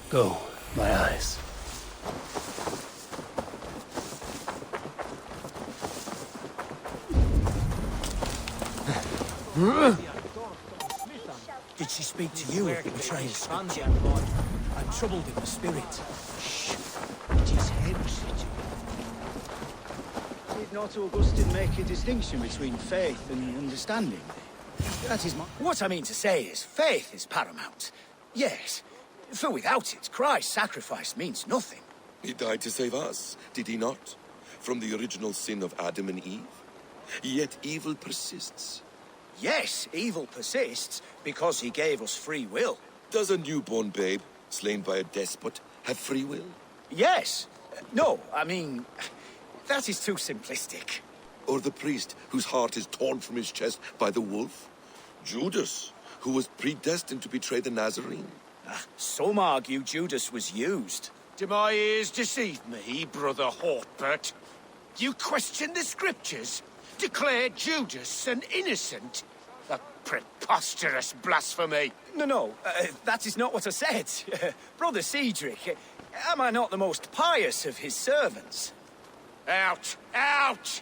Go, my eyes. Did she speak to you of the betrayal scripture? I'm troubled in the spirit. Shh. It is heresy to Did not Augustine make a distinction between faith and understanding? That is my... What I mean to say is, faith is paramount. Yes, for without it, Christ's sacrifice means nothing. He died to save us, did he not? From the original sin of Adam and Eve? Yet evil persists. Yes, evil persists because he gave us free will. Does a newborn babe, slain by a despot, have free will? Yes. No, I mean, that is too simplistic. Or the priest whose heart is torn from his chest by the wolf? Judas, who was predestined to betray the Nazarene? Some argue Judas was used. Do my ears deceive me, Brother Hortbert? You question the scriptures? Declare Judas an innocent? A preposterous blasphemy! No, that is not what I said. Brother Cedric, am I not the most pious of his servants? Out! Out!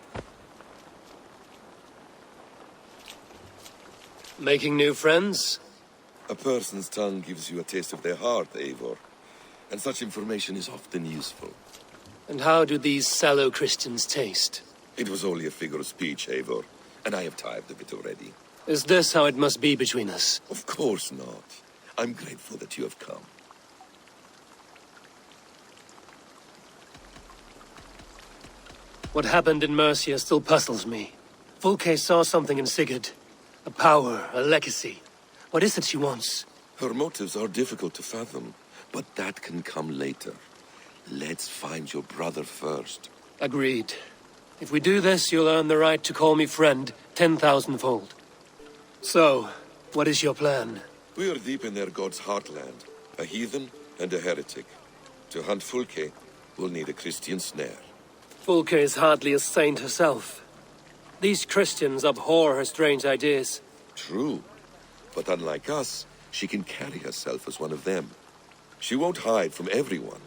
Making new friends? A person's tongue gives you a taste of their heart, Eivor. And such information is often useful. And how do these sallow Christians taste? It was only a figure of speech, Eivor, and I have tired of it already. Is this how it must be between us? Of course not. I'm grateful that you have come. What happened in Mercia still puzzles me. Fulke saw something in Sigurd. A power, a legacy. What is it she wants? Her motives are difficult to fathom, but that can come later. Let's find your brother first. Agreed. If we do this, you'll earn the right to call me friend 10,000-fold. So, what is your plan? We are deep in their god's heartland, a heathen and a heretic. To hunt Fulke, we'll need a Christian snare. Fulke is hardly a saint herself. These Christians abhor her strange ideas. True, but unlike us, she can carry herself as one of them. She won't hide from everyone,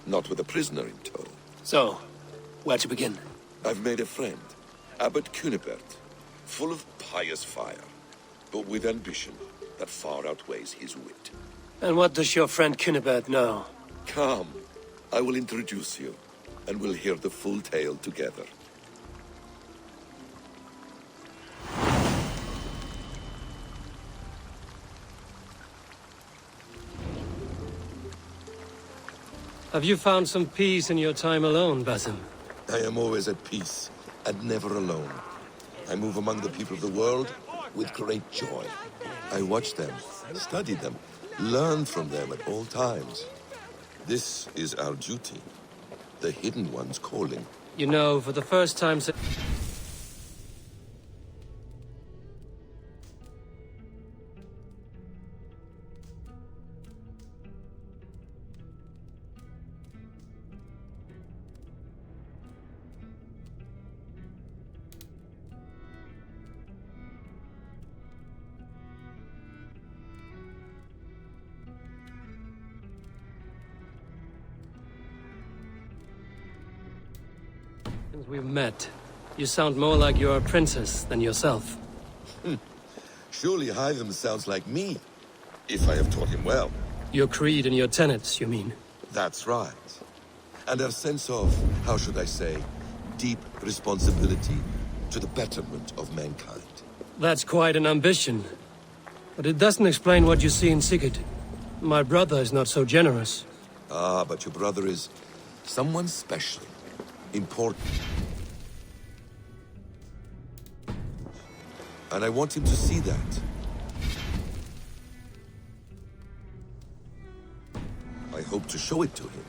not with a prisoner in tow. So, where to begin? I've made a friend, Abbot Cunibert, full of pious fire, but with ambition that far outweighs his wit. And what does your friend Cunibert know? Come, I will introduce you, and we'll hear the full tale together. Have you found some peace in your time alone, Basim? I am always at peace, and never alone. I move among the people of the world with great joy. I watch them, study them, learn from them at all times. This is our duty, the Hidden One's calling. You know, for the first time... Since we've met, you sound more like you're a princess than yourself. Surely Hytham sounds like me, if I have taught him well. Your creed and your tenets, you mean? That's right. And a sense of, how should I say, deep responsibility to the betterment of mankind. That's quite an ambition. But it doesn't explain what you see in Sigurd. My brother is not so generous. Ah, but your brother is someone special, important. And I want him to see that. I hope to show it to him.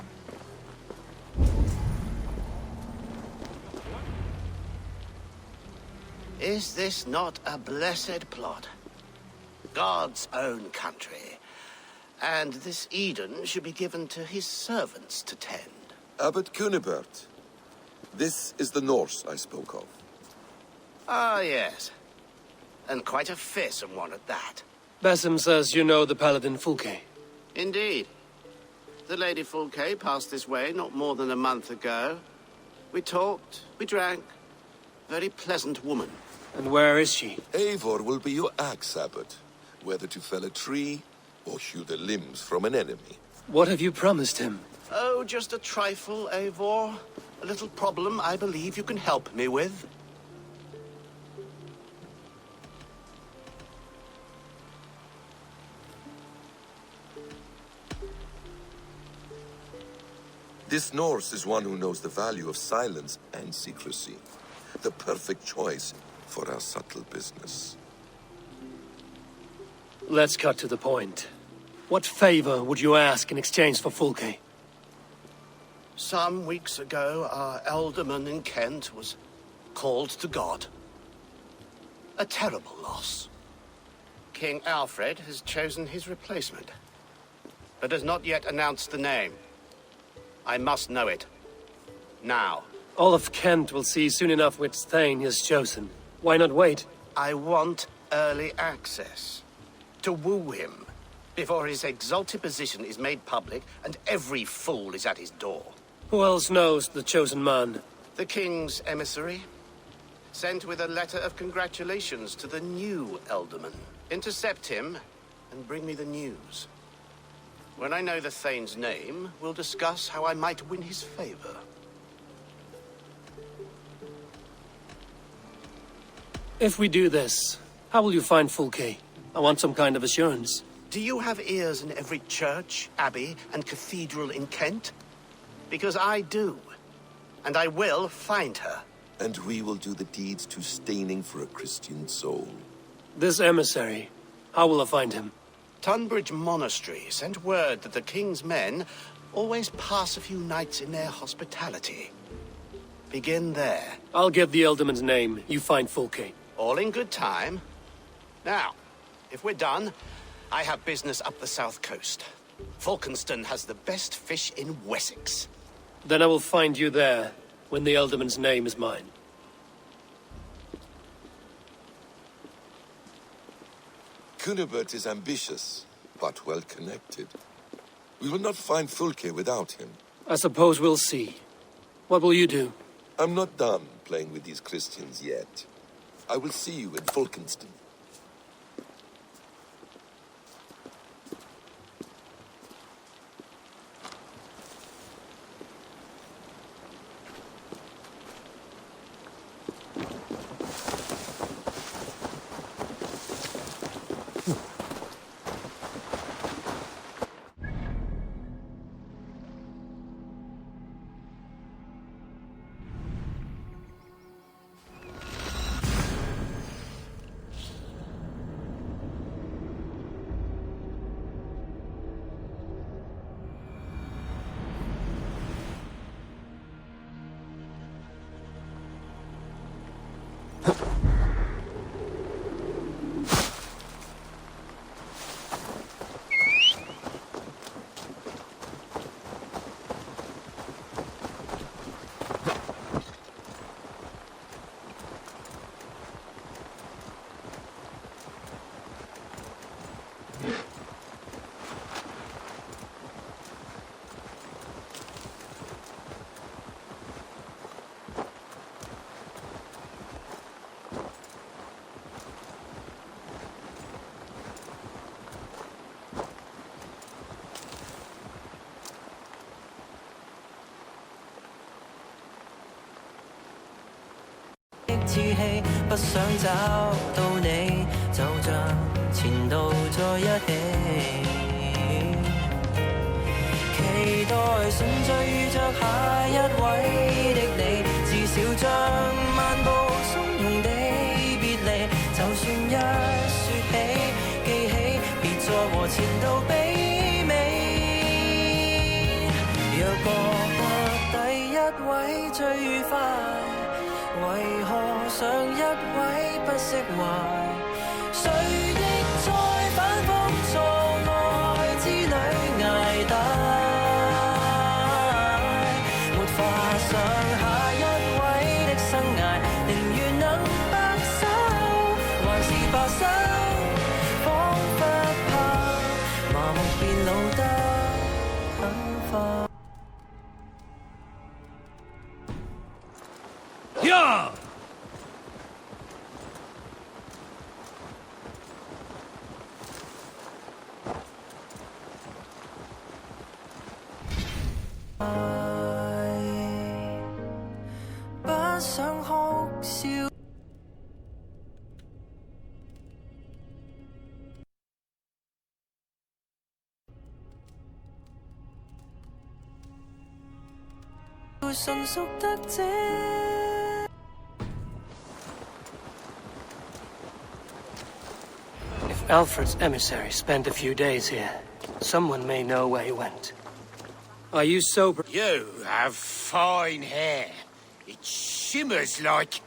Is this not a blessed plot? God's own country. And this Eden should be given to his servants to tend. Abbot Cunibert. This is the Norse I spoke of. Ah, yes. And quite a fearsome one at that. Basim says you know the Paladin Fulke. Indeed. The Lady Fulke passed this way not more than a month ago. We talked, we drank. Very pleasant woman. And where is she? Eivor will be your axe abbot, whether to fell a tree or hew the limbs from an enemy. What have you promised him? Oh, just a trifle, Eivor. A little problem I believe you can help me with. This Norse is one who knows the value of silence and secrecy. The perfect choice for our subtle business. Let's cut to the point. What favor would you ask in exchange for Fulke? Some weeks ago, our alderman in Kent was called to God. A terrible loss. King Alfred has chosen his replacement, but has not yet announced the name. I must know it. Now. All of Kent will see soon enough which Thane is chosen. Why not wait? I want early access. To woo him, before his exalted position is made public and every fool is at his door. Who else knows the chosen man? The king's emissary, sent with a letter of congratulations to the new alderman. Intercept him and bring me the news. When I know the Thane's name, we'll discuss how I might win his favor. If we do this, how will you find Fulke? I want some kind of assurance. Do you have ears in every church, abbey, and cathedral in Kent? Because I do. And I will find her. And we will do the deeds too staining for a Christian soul. This emissary, how will I find him? Tunbridge Monastery sent word that the king's men always pass a few nights in their hospitality. Begin there. I'll get the Elderman's name. You find Fulke. All in good time. Now, if we're done, I have business up the south coast. Falkenston has the best fish in Wessex. Then I will find you there, when the Elderman's name is mine. Cunibert is ambitious, but well-connected. We will not find Fulke without him. I suppose we'll see. What will you do? I'm not done playing with these Christians yet. I will see you in Falkenston.志氣，不想找到你，就像前度在一起。期待順序遇着下一位的你，至少將漫步從容地別離。就算一説起，記起，別再和前度比美。若覺得第一位最愉快，為何上一位不釋懷？誰亦在反覆錯愛之旅捱大，沒法想下一位的生涯，寧願能白 Yeah! If Alfred's emissary spent a few days here, someone may know where he went. Are you sober? You have fine hair. It shimmers like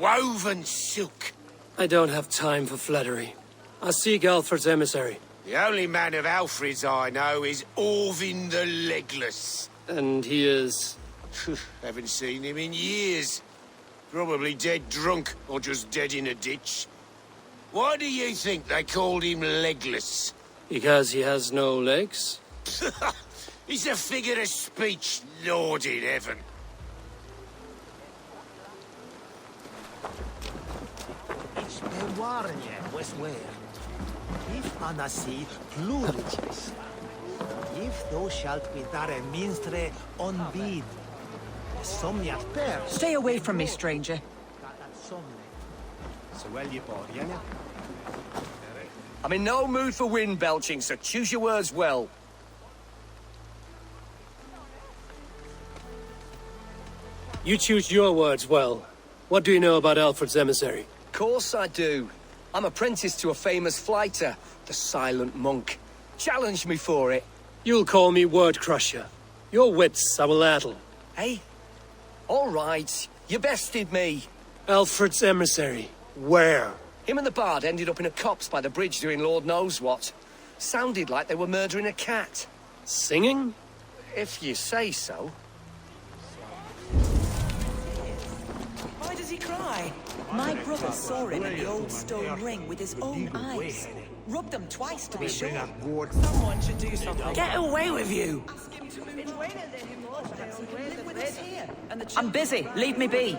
woven silk. I don't have time for flattery. I'll seek Alfred's emissary. The only man of Alfred's I know is Orvin the Legless. And he is... Haven't seen him in years. Probably dead drunk, or just dead in a ditch. Why do you think they called him Legless? Because he has no legs? He's a figure of speech, Lord in heaven. Ich bewahren Westware. If Anasi pluriges. If thou shalt be there a minstre on bid. Somniat per. Stay away from me, stranger. I'm in no mood for wind belching, so choose your words well. You choose your words well. What do you know about Alfred's emissary? Of course I do. I'm apprentice to a famous fighter, the Silent Monk. Challenge me for it. You'll call me Word Crusher. Your wits I will addle. Hey? All right, you bested me. Alfred's emissary. Where? Him and the bard ended up in a copse by the bridge doing Lord knows what. Sounded like they were murdering a cat. Singing? If you say so. Why does he cry? My brother saw him in the old stone ring with his own eyes. Rubbed them twice to be sure. Someone should do something. Get away with you! I'm busy. Leave me be.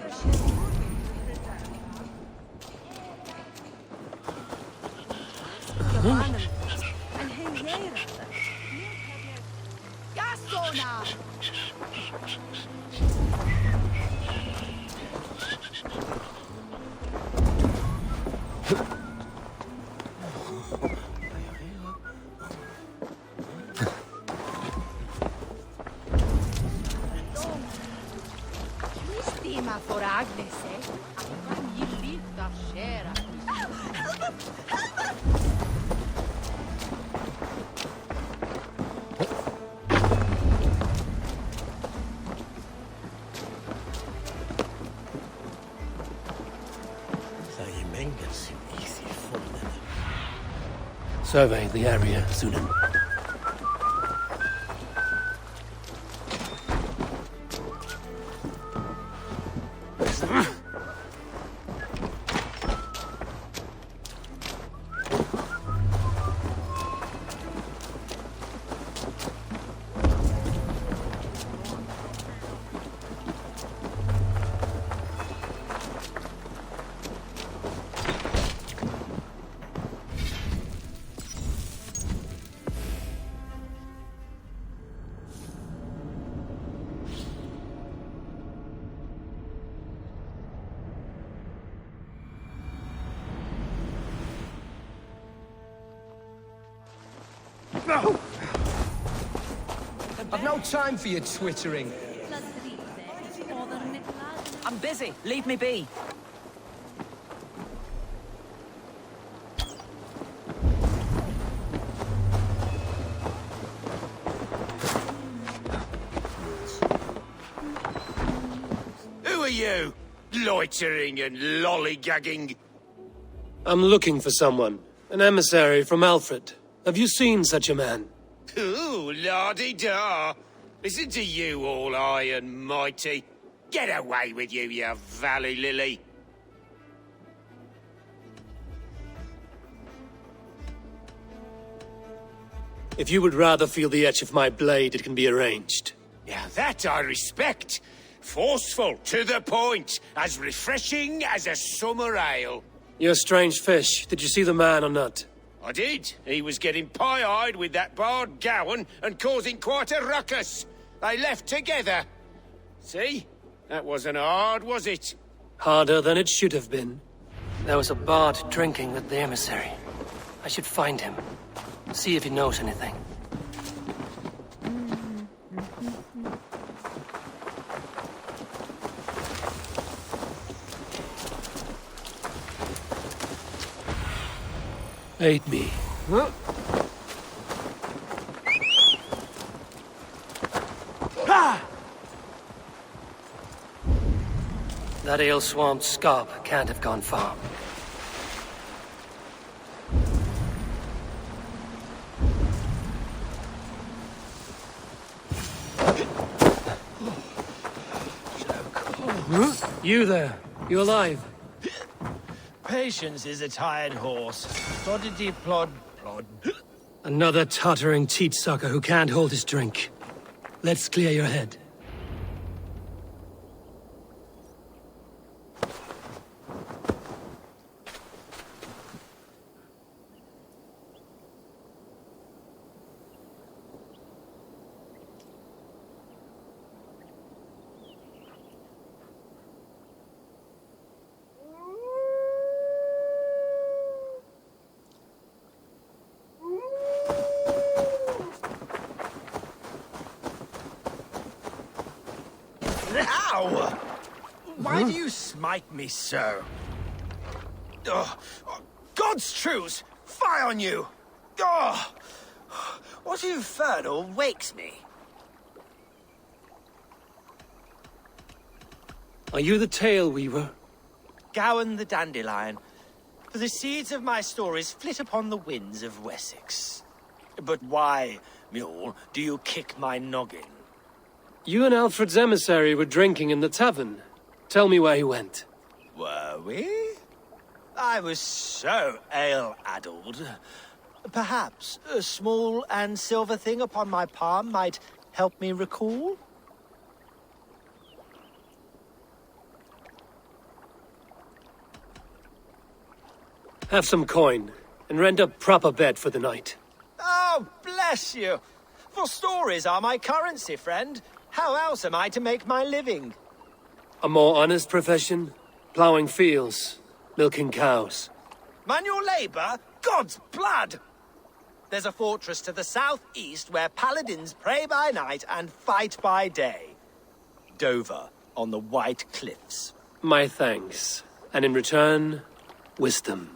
For Agnes, share. Survey the area, Sunan. I've no time for your twittering. I'm busy. Leave me be. Who are you? Loitering and lollygagging. I'm looking for someone. An emissary from Alfred. Have you seen such a man? Ooh, la-di-da. Listen to you, all high and mighty. Get away with you, you valley lily. If you would rather feel the edge of my blade, it can be arranged. Now that I respect. Forceful, to the point, as refreshing as a summer ale. You're a strange fish. Did you see the man or not? I did. He was getting pie-eyed with that bard Gowan and causing quite a ruckus. They left together. See? That wasn't hard, was it? Harder than it should have been. There was a bard drinking with the emissary. I should find him. See if he knows anything. Aid me. Huh? That ale-swamped scarp can't have gone far. You there. You alive? Patience is a tired horse. Ploddity plod plod. Another tottering teat-sucker who can't hold his drink. Let's clear your head. Ow! Why do you smite me so? Oh, God's truce! Fie on you! Oh, what infernal wakes me? Are you the tale weaver? Gowan the dandelion. For the seeds of my stories flit upon the winds of Wessex. But why, mule, do you kick my noggin? You and Alfred's emissary were drinking in the tavern. Tell me where he went. Were we? I was so ale-addled. Perhaps a small and silver thing upon my palm might help me recall? Have some coin, and rent a proper bed for the night. Oh, bless you! For stories are my currency, friend. How else am I to make my living? A more honest profession? Ploughing fields, milking cows. Manual labor? God's blood! There's a fortress to the southeast where paladins pray by night and fight by day. Dover, on the White Cliffs. My thanks. And in return, wisdom.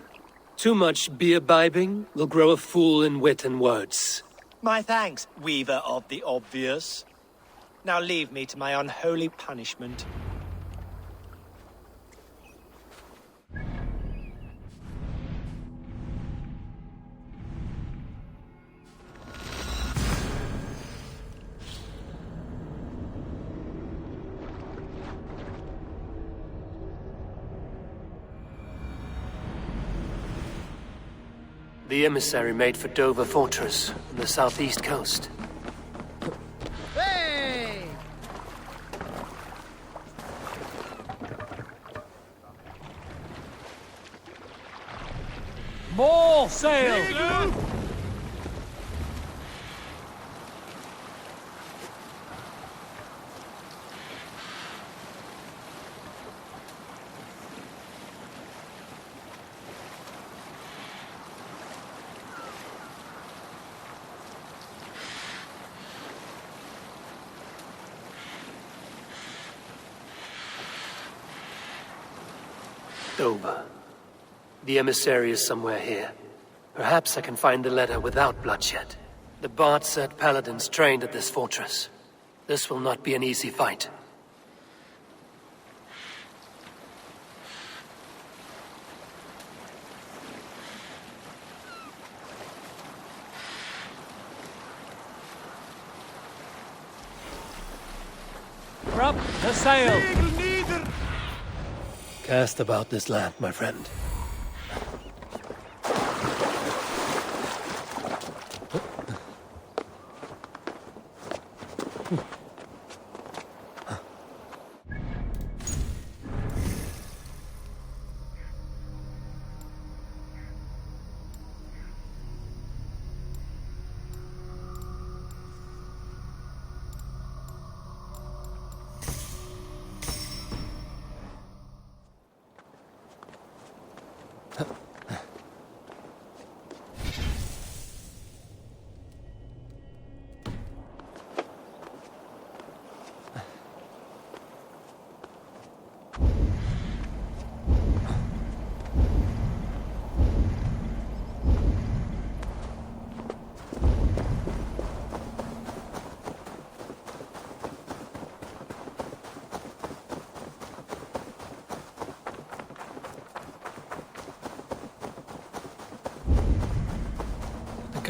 Too much beer-bibbing will grow a fool in wit and words. My thanks, weaver of the obvious. Now leave me to my unholy punishment. The emissary made for Dover Fortress on the southeast coast. Hey! More sail! Dover. The emissary is somewhere here. Perhaps I can find the letter without bloodshed. The bard said paladins trained at this fortress. This will not be an easy fight. Up the sail! Cast about this land, my friend.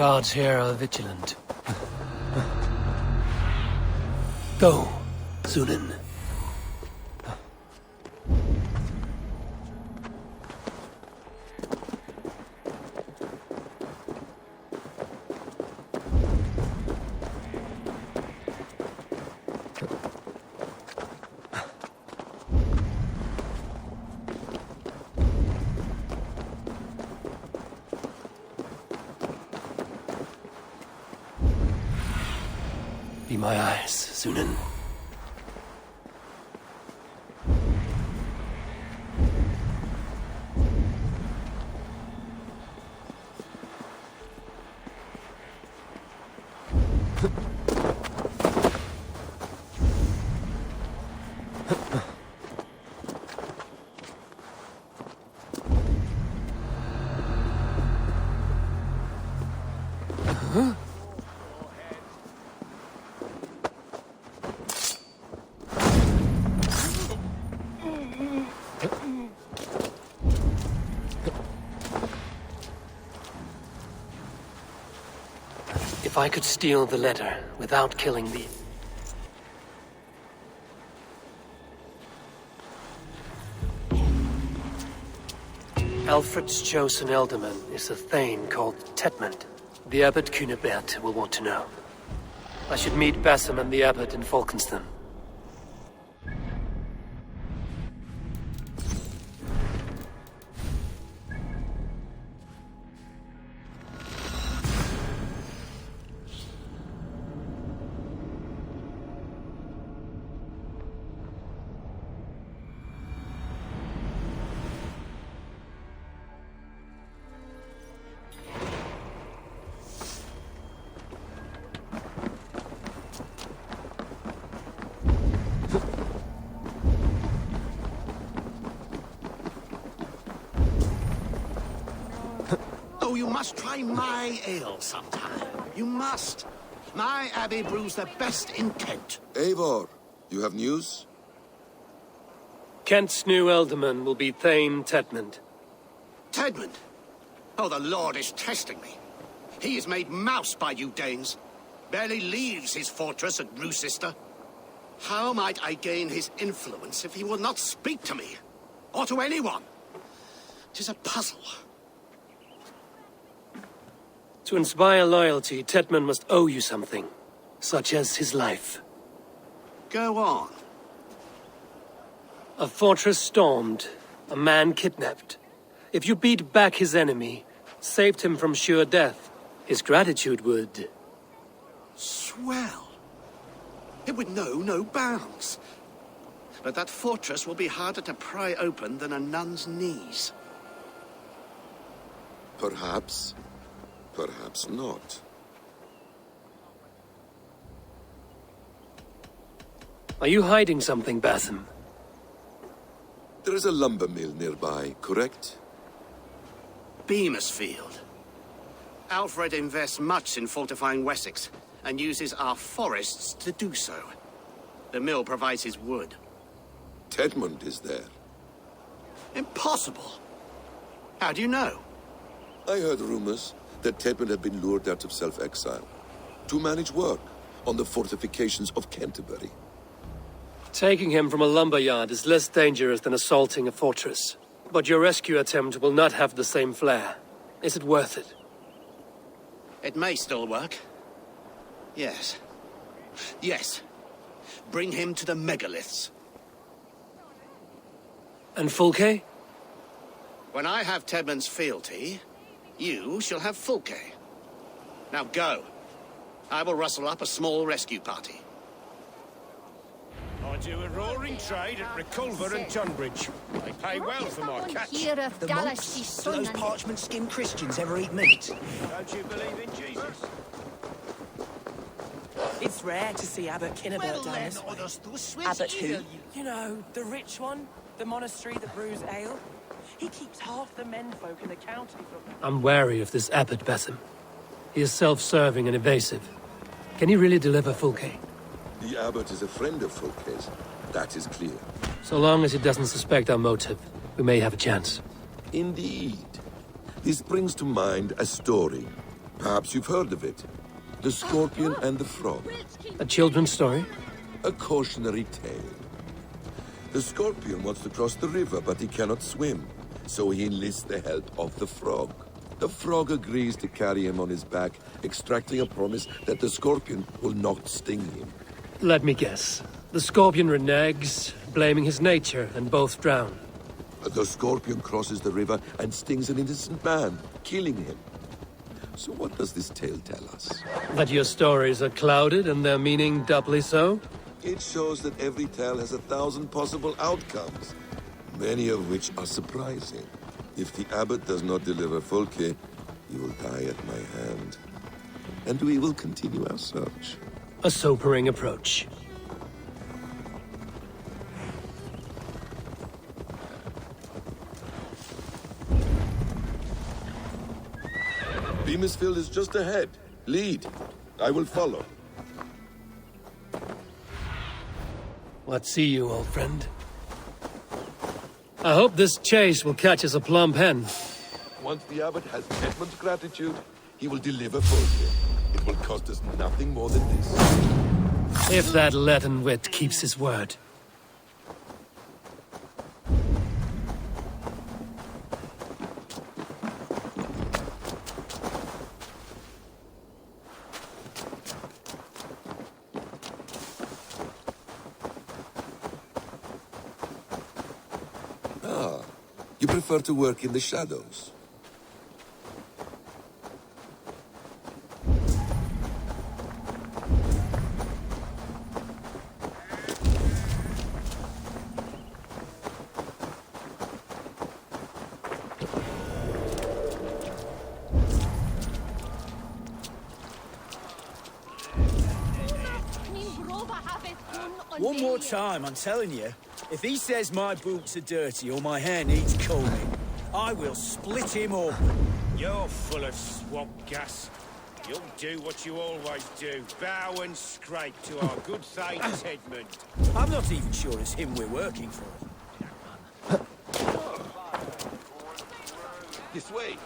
Guards here are vigilant. Go, Sunan. Be my eyes, Sunan. If I could steal the letter without killing the... Alfred's chosen ealdorman is a thane called Tedmund. The Abbot Cunibert will want to know. I should meet Basim and the Abbot in Falkenston. Oh, you must try my ale sometime. You must. My abbey brews the best in Kent. Eivor, you have news? Kent's new ealdorman will be Thane Tedmund. Tedmund? Oh, the Lord is testing me. He is made mouse by you Danes. Barely leaves his fortress at Roosister. How might I gain his influence if he will not speak to me? Or to anyone? 'Tis a puzzle. To inspire loyalty, Tedmund must owe you something, such as his life. Go on. A fortress stormed, a man kidnapped. If you beat back his enemy, saved him from sure death, his gratitude would... Swell. It would know no bounds. But that fortress will be harder to pry open than a nun's knees. Perhaps. Perhaps not. Are you hiding something, Basim? There is a lumber mill nearby, correct? Beamisfield. Alfred invests much in fortifying Wessex, and uses our forests to do so. The mill provides his wood. Tedmund is there. Impossible! How do you know? I heard rumors that Tedmund had been lured out of self-exile to manage work on the fortifications of Canterbury. Taking him from a lumberyard is less dangerous than assaulting a fortress. But your rescue attempt will not have the same flair. Is it worth it? It may still work. Yes. Yes. Bring him to the megaliths. And Fulke? When I have Tedmund's fealty, you shall have Fulke. Now go. I will rustle up a small rescue party. I do a roaring trade at Reculver and Tunbridge. They pay well for my catch. The monks? Do those parchment-skinned Christians ever eat meat? Don't you believe in Jesus? It's rare to see Abbot Kinnebert down this way. Abbot who? You know, the rich one. The monastery that brews ale. He keeps half the menfolk in the county from... I'm wary of this abbot, Basim. He is self-serving and evasive. Can he really deliver Fulke? The abbot is a friend of Fulke's. That is clear. So long as he doesn't suspect our motive, we may have a chance. Indeed. This brings to mind a story. Perhaps you've heard of it. The Scorpion and the Frog. A children's story? A cautionary tale. The Scorpion wants to cross the river, but he cannot swim. So he enlists the help of the Frog. The Frog agrees to carry him on his back, extracting a promise that the Scorpion will not sting him. Let me guess. The Scorpion reneges, blaming his nature, and both drown. The Scorpion crosses the river and stings an innocent man, killing him. So what does this tale tell us? That your stories are clouded and their meaning doubly so? It shows that every tale has 1,000 possible outcomes, many of which are surprising. If the abbot does not deliver Folke, he will die at my hand. And we will continue our search. A sobering approach. Beamisfield is just ahead. Lead. I will follow. What see you, old friend? I hope this chase will catch us a plump hen. Once the abbot has Edmund's gratitude, he will deliver Folke. It will cost us nothing more than this. If that leaden wit keeps his word. You prefer to work in the shadows. One more time, I'm telling you. If he says my boots are dirty or my hair needs combing, I will split him open. You're full of swamp gas. You'll do what you always do. Bow and scrape to our good thanks, Edmund. I'm not even sure it's him we're working for. This way.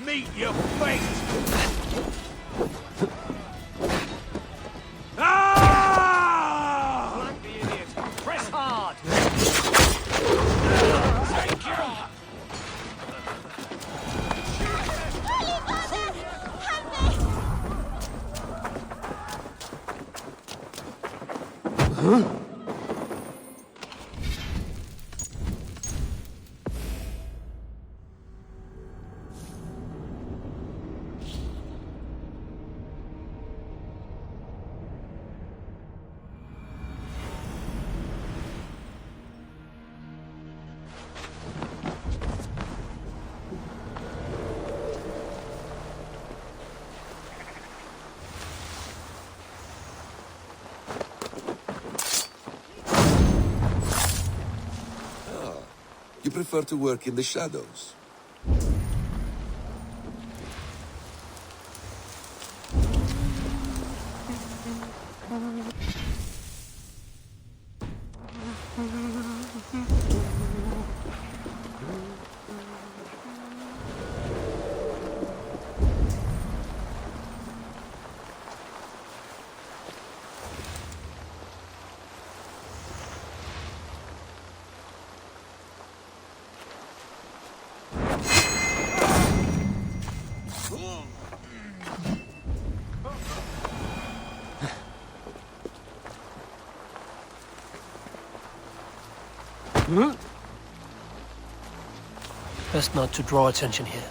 Meet your fate! Ah! Flank the idiot! Press hard! Take you! Huh? You prefer to work in the shadows. Best not to draw attention here.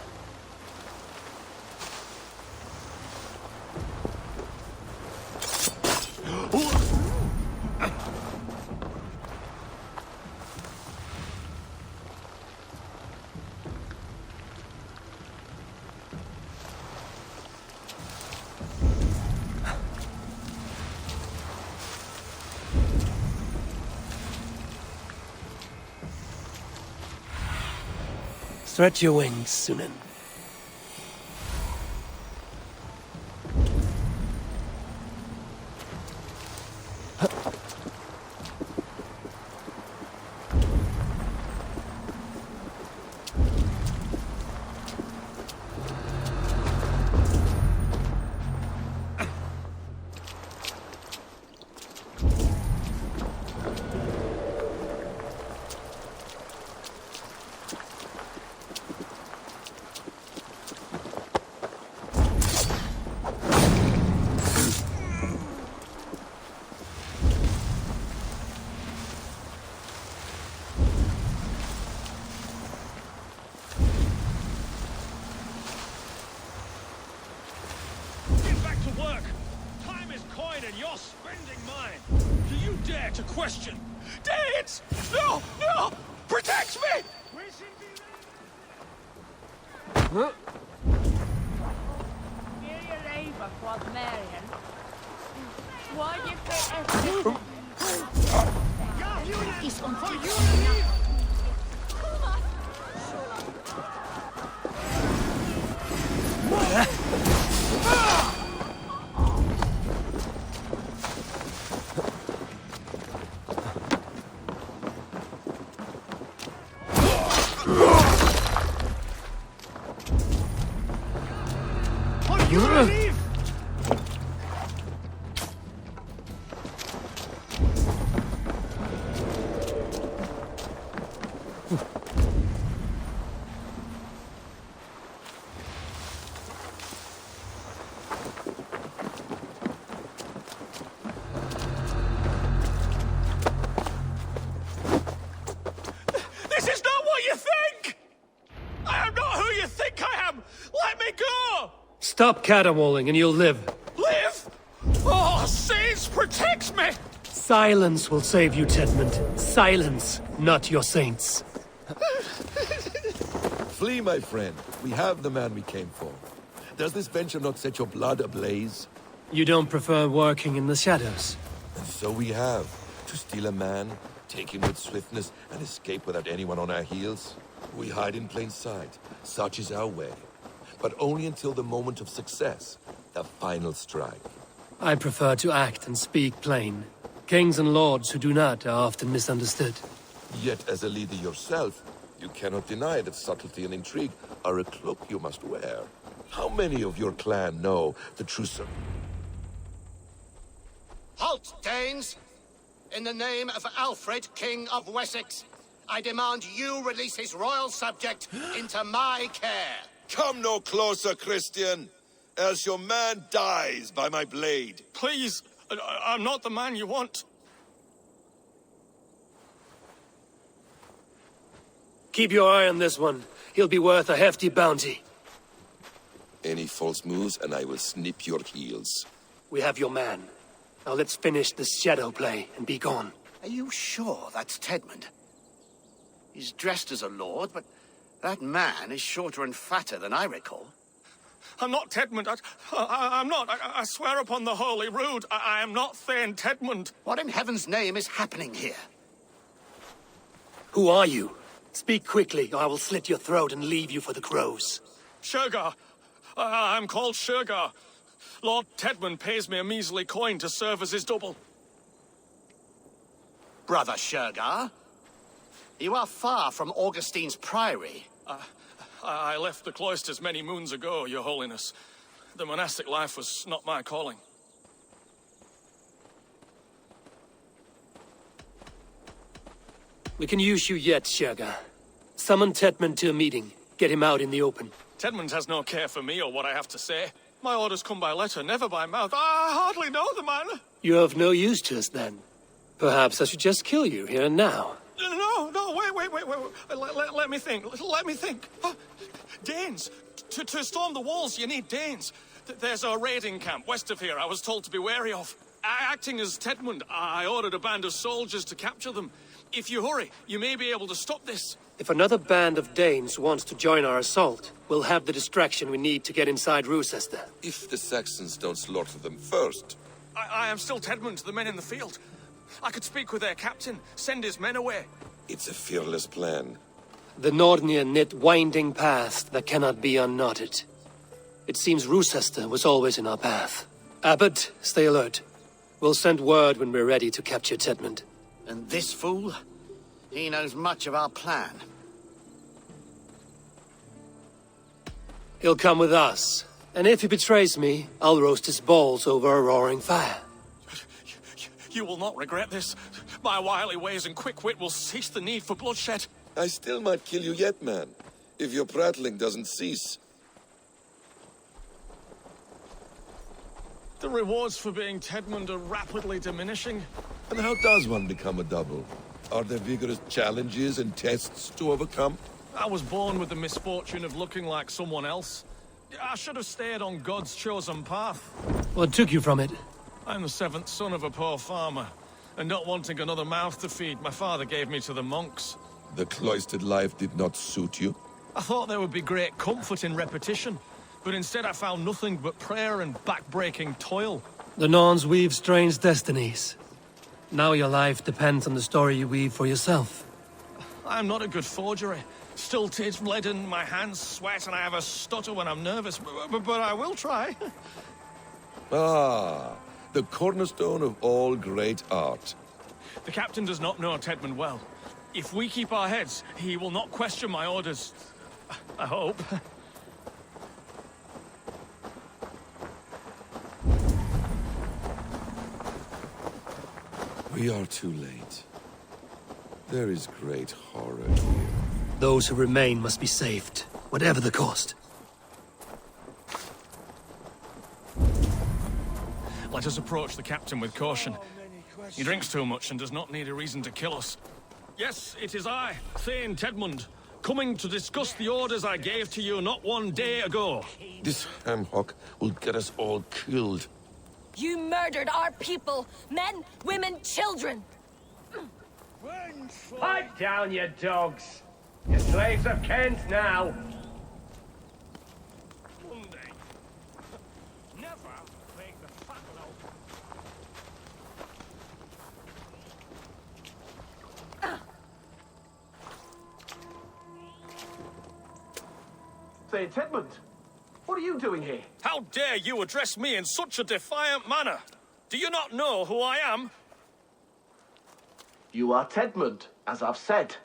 Stretch your wings, Sunan. To question. Danes! No! No! Protect me! This is not what you think! I am not who you think I am! Let me go! Stop caterwauling and you'll live. Live? Oh, Saints, protect me! Silence will save you, Tedmund. Silence, not your saints. Flee, my friend. We have the man we came for. Does this venture not set your blood ablaze? You don't prefer working in the shadows? And so we have. To steal a man, take him with swiftness, and escape without anyone on our heels? We hide in plain sight. Such is our way. But only until the moment of success. The final strike. I prefer to act and speak plain. Kings and lords who do not are often misunderstood. Yet as a leader yourself, you cannot deny that subtlety and intrigue are a cloak you must wear. How many of your clan know the true Halt, Danes! In the name of Alfred, King of Wessex, I demand you release his royal subject into my care. Come no closer, Christian, else your man dies by my blade. Please, I'm not the man you want. Keep your eye on this one. He'll be worth a hefty bounty. Any false moves and I will snip your heels. We have your man. Now let's finish this shadow play and be gone. Are you sure that's Tedmund? He's dressed as a lord, but that man is shorter and fatter than I recall. I'm not Tedmund. I'm not. I swear upon the Holy Rood, I am not Thane Tedmund. What in heaven's name is happening here? Who are you? Speak quickly, or I will slit your throat and leave you for the crows. Shergar. I'm called Shergar. Lord Tedmund pays me a measly coin to serve as his double. Brother Shergar? You are far from Augustine's priory. I left the cloisters many moons ago, Your Holiness. The monastic life was not my calling. We can use you yet, Shergar. Summon Tedmund to a meeting. Get him out in the open. Tedmund has no care for me or what I have to say. My orders come by letter, never by mouth. I hardly know the man. You're of no use to us, then. Perhaps I should just kill you here and now. No, wait. Let me think. Let me think. Danes. To storm the walls, you need Danes. There's a raiding camp west of here I was told to be wary of. Acting as Tedmund, I ordered a band of soldiers to capture them. If you hurry, you may be able to stop this. If another band of Danes wants to join our assault, we'll have the distraction we need to get inside Rochester. If the Saxons don't slaughter them first. I am still Tedmund to the men in the field. I could speak with their captain, send his men away. It's a fearless plan. The Nordnir knit winding paths that cannot be unknotted. It seems Rochester was always in our path. Abbot, stay alert. We'll send word when we're ready to capture Tedmund. And this fool? He knows much of our plan. He'll come with us. And if he betrays me, I'll roast his balls over a roaring fire. You will not regret this. My wily ways and quick wit will cease the need for bloodshed. I still might kill you yet, man. If your prattling doesn't cease. The rewards for being Tedmund are rapidly diminishing. And how does one become a double? Are there vigorous challenges and tests to overcome? I was born with the misfortune of looking like someone else. I should have stayed on God's chosen path. What took you from it? I'm the seventh son of a poor farmer, and not wanting another mouth to feed, my father gave me to the monks. The cloistered life did not suit you? I thought there would be great comfort in repetition, but instead I found nothing but prayer and back-breaking toil. The Norns weave strange destinies. Now your life depends on the story you weave for yourself. I'm not a good forgery. Stilted, leaden, my hands sweat, and I have a stutter when I'm nervous, but I will try. Ah, the cornerstone of all great art. The captain does not know Tedmund well. If we keep our heads, he will not question my orders. I hope. We are too late. There is great horror here. Those who remain must be saved, whatever the cost. Let us approach the captain with caution. He drinks too much and does not need a reason to kill us. Yes, it is I, Thane Tedmund, coming to discuss the orders I gave to you not one day ago. This hamhock will get us all killed. You murdered our people! Men, women, children! Pipe down, you dogs! You're slaves of Kent now! Monday. Never make the fat Say, Tedmund, what are you doing here? How dare you address me in such a defiant manner? Do you not know who I am? You are Tedmund, as I've said.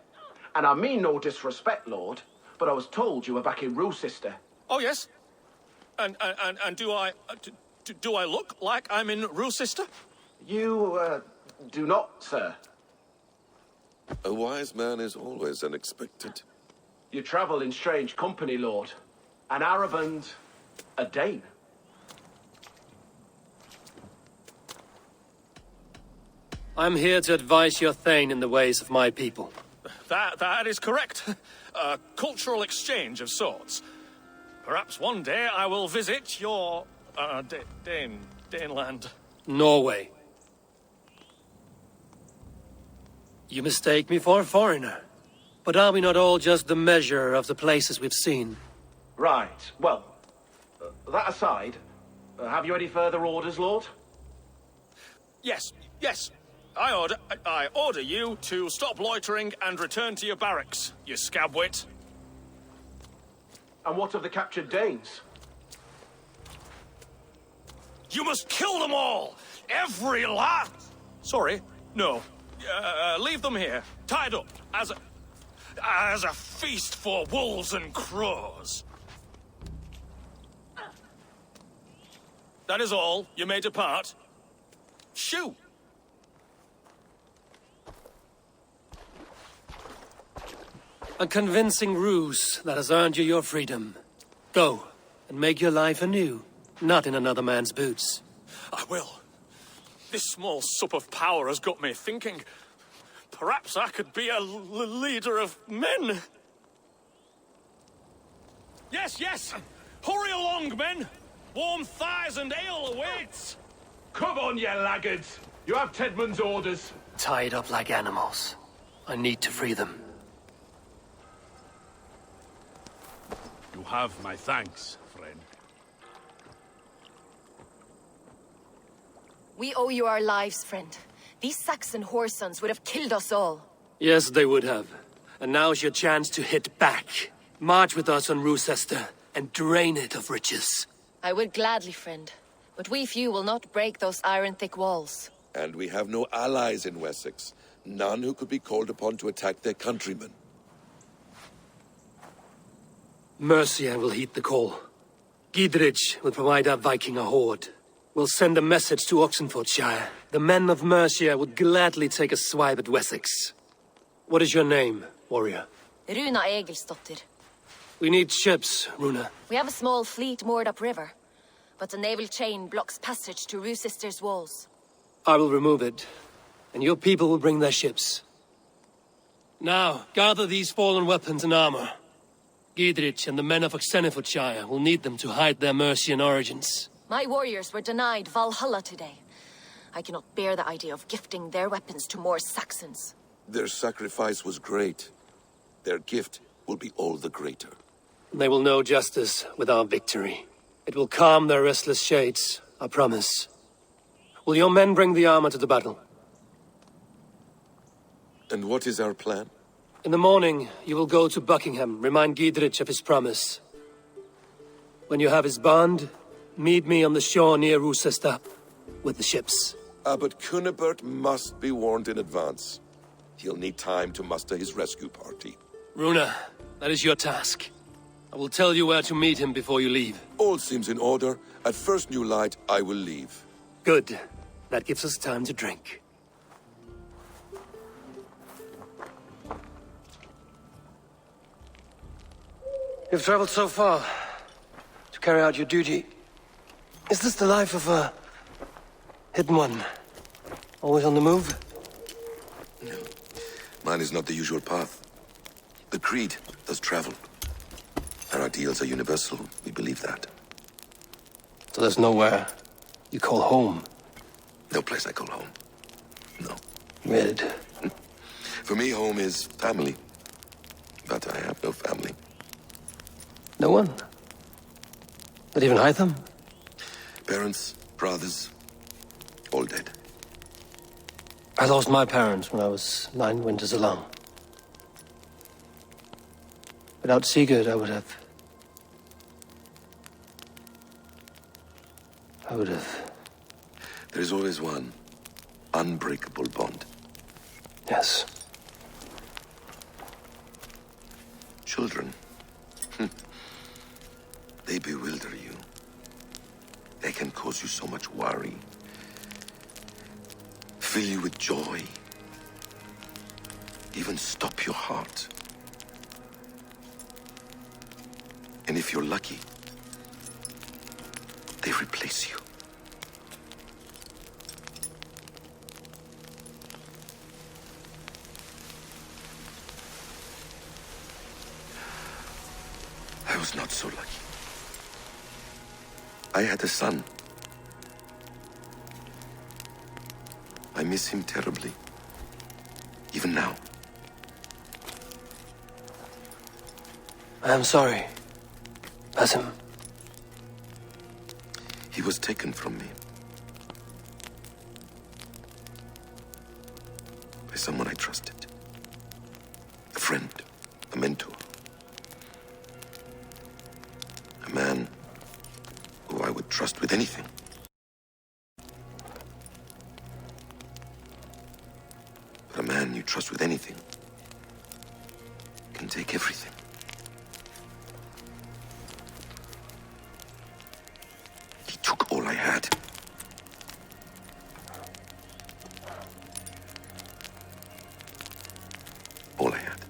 And I mean no disrespect, Lord, but I was told you were back in Rochester. Oh, yes? And do I... do I look like I'm in Rochester? You, do not, sir. A wise man is always unexpected. You travel in strange company, Lord. An Arab and a Dane. I'm here to advise your Thane in the ways of my people. That is correct. A cultural exchange of sorts. Perhaps one day I will visit your... Daneland. Norway. You mistake me for a foreigner. But are we not all just the measure of the places we've seen? Right. Well, that aside, have you any further orders, Lord? Yes. I order you to stop loitering and return to your barracks, you scabwit. And what of the captured Danes? You must kill them all! Every last... Sorry, no. Leave them here, tied up, as a feast for wolves and crows. That is all. You may depart. Shoo! A convincing ruse that has earned you your freedom. though, and make your life anew, not in another man's boots. I will. This small sup of power has got me thinking. Perhaps I could be a leader of men. Yes, yes! Hurry along, men! Warm thighs and ale awaits! Come on, you laggards! You have Tedmund's orders. Tied up like animals. I need to free them. You have my thanks, friend. We owe you our lives, friend. These Saxon whoresons would have killed us all. Yes, they would have. And now's your chance to hit back. March with us on Rochester and drain it of riches. I would gladly, friend. But we few will not break those iron-thick walls. And we have no allies in Wessex. None who could be called upon to attack their countrymen. Mercia will heed the call. Gidrich will provide our Viking a horde. We'll send a message to Oxenfordshire. The men of Mercia would gladly take a swipe at Wessex. What is your name, warrior? Runa Egilsdotter. We need ships, Runa. We have a small fleet moored upriver, but the naval chain blocks passage to Rochester's walls. I will remove it, and your people will bring their ships. Now, gather these fallen weapons and armor. Gidrich and the men of Oxenfordshire will need them to hide their Mercian origins. My warriors were denied Valhalla today. I cannot bear the idea of gifting their weapons to more Saxons. Their sacrifice was great. Their gift will be all the greater. They will know justice with our victory. It will calm their restless shades, I promise. Will your men bring the armor to the battle? And what is our plan? In the morning, you will go to Buckingham, remind Gidrich of his promise. When you have his bond, meet me on the shore near Rochester with the ships. Abbot Cunibert must be warned in advance. He'll need time to muster his rescue party. Runa, that is your task. I will tell you where to meet him before you leave. All seems in order. At first new light, I will leave. Good. That gives us time to drink. You've traveled so far to carry out your duty. Is this the life of a hidden one? Always on the move? No. Mine is not the usual path. The Creed does travel. Our ideals are universal. We believe that. So there's nowhere you call home? No place I call home. No. Weird. For me, home is family. But I have no family. No one? Not even Hytham? Parents, brothers, all dead. I lost my parents when I was 9 winters alone. Without Sigurd, I would have... There is always one unbreakable bond. Yes. Children. They bewilder you. They can cause you so much worry. Fill you with joy. Even stop your heart. And if you're lucky, they replace you. I was not so lucky. I had a son. I miss him terribly. Even now. I am sorry. Basim. He was taken from me. By someone I trusted. A friend. A mentor. A man who I would trust with anything. But a man you trust with anything can take everything. He took all I had. All I had.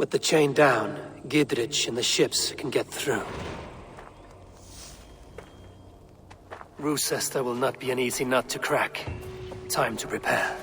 With the chain down, Gidrich and the ships can get through. Roosester will not be an easy nut to crack. Time to prepare.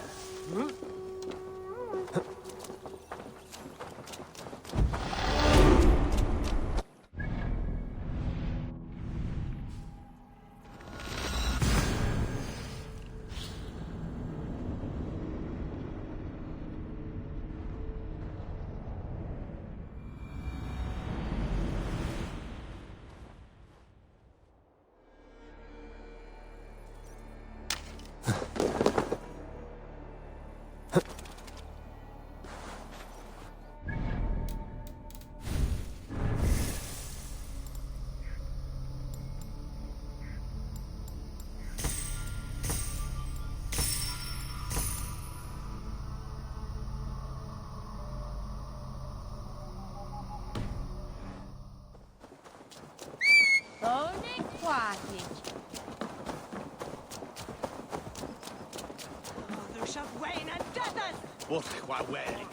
What qua wearing?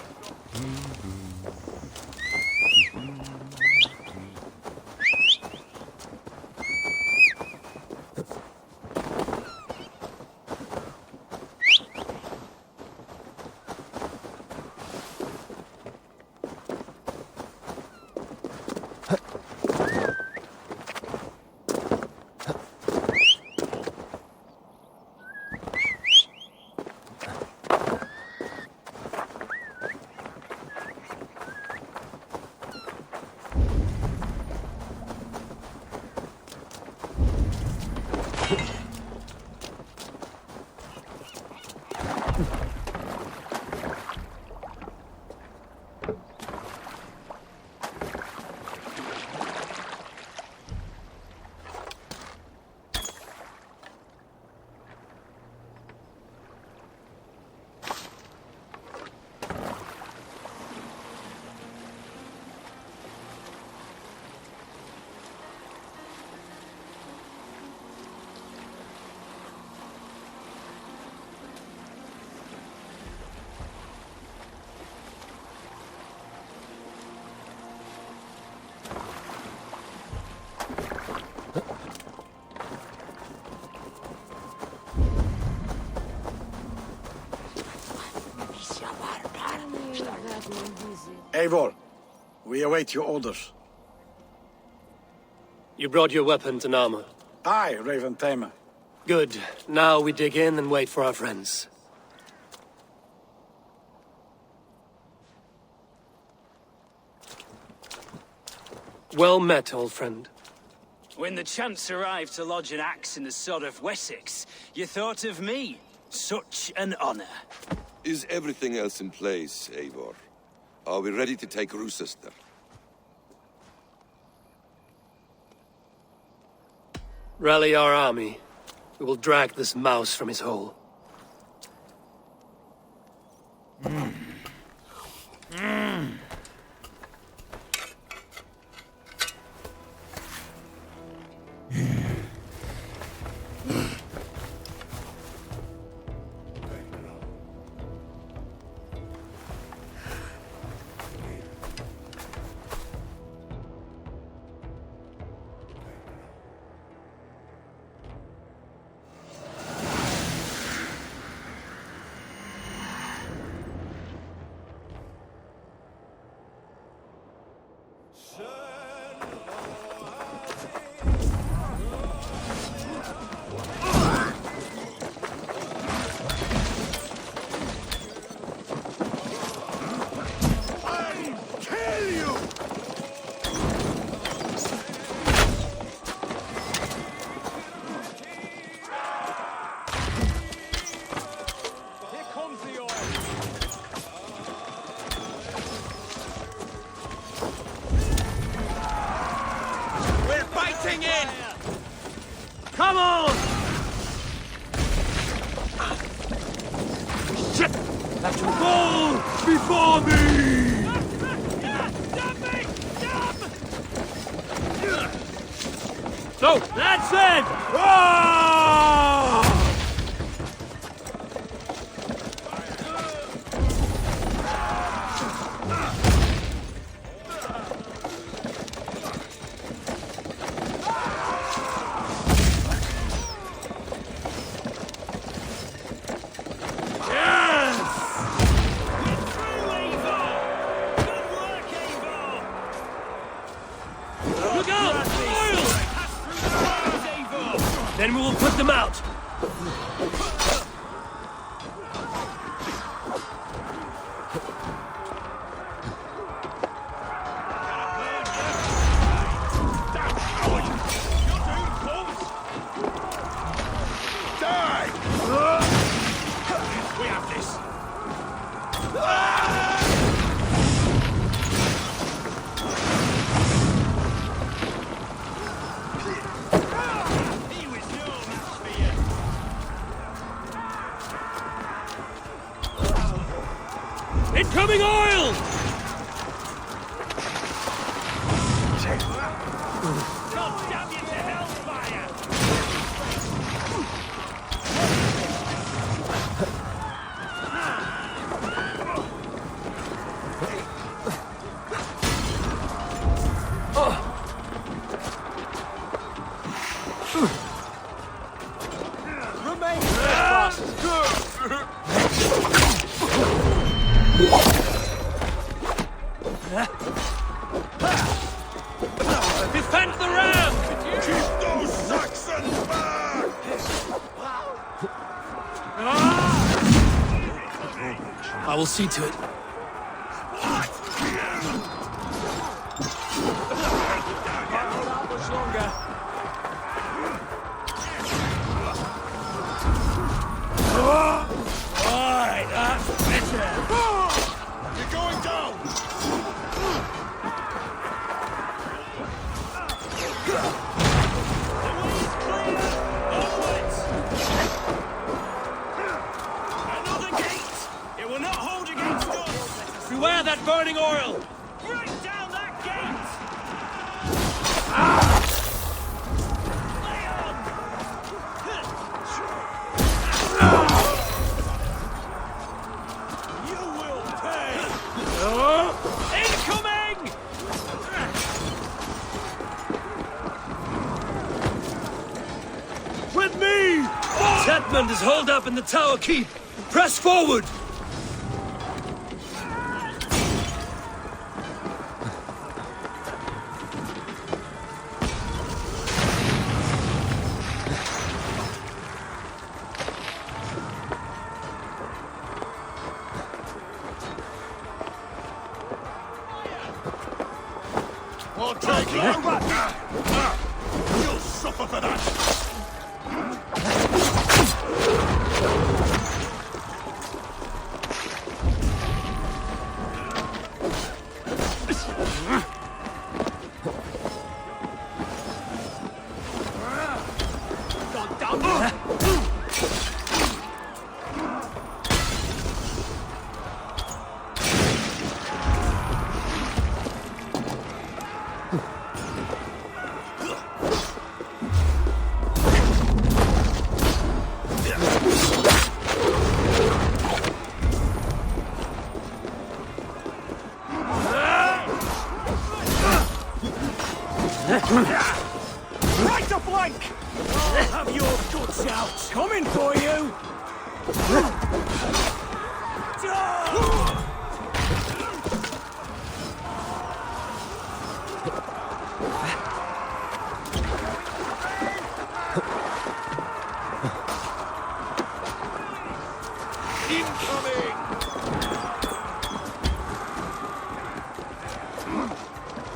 Eivor, we await your orders. You brought your weapons and armor. Aye, Raven Tamer. Good. Now we dig in and wait for our friends. Well met, old friend. When the chance arrived to lodge an axe in the sod of Wessex, you thought of me. Such an honor. Is everything else in place, Eivor? Are we ready to take Roosester? Rally our army. We will drag this mouse from his hole. Come on! Shit! That will fall before me! So, that's it! Ah! Take them out! Incoming oil! God damn you to hellfire! Remain steadfast! Defend the ram! Keep those Saxons back! I will see to it. Not much longer. Alright, that's better. You're going down! Another gate! It will not hold against us! Beware that burning oil! Break down that gate! Lay on! You will pay! Incoming! With me! Zetmund is holed up in the tower keep. Press forward! I'll take you! You'll suffer for that! God damn you! Right to flank! I'll have your guts out! Coming for you!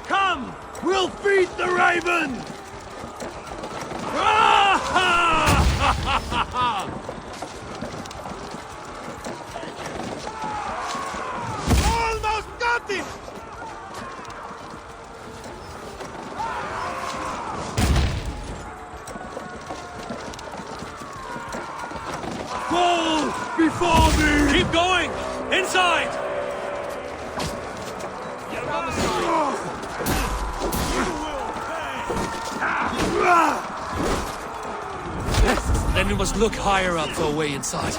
Come! We'll feed the raven! Almost got it! Fall before me! Keep going! Inside! Then we must look higher up for a way inside.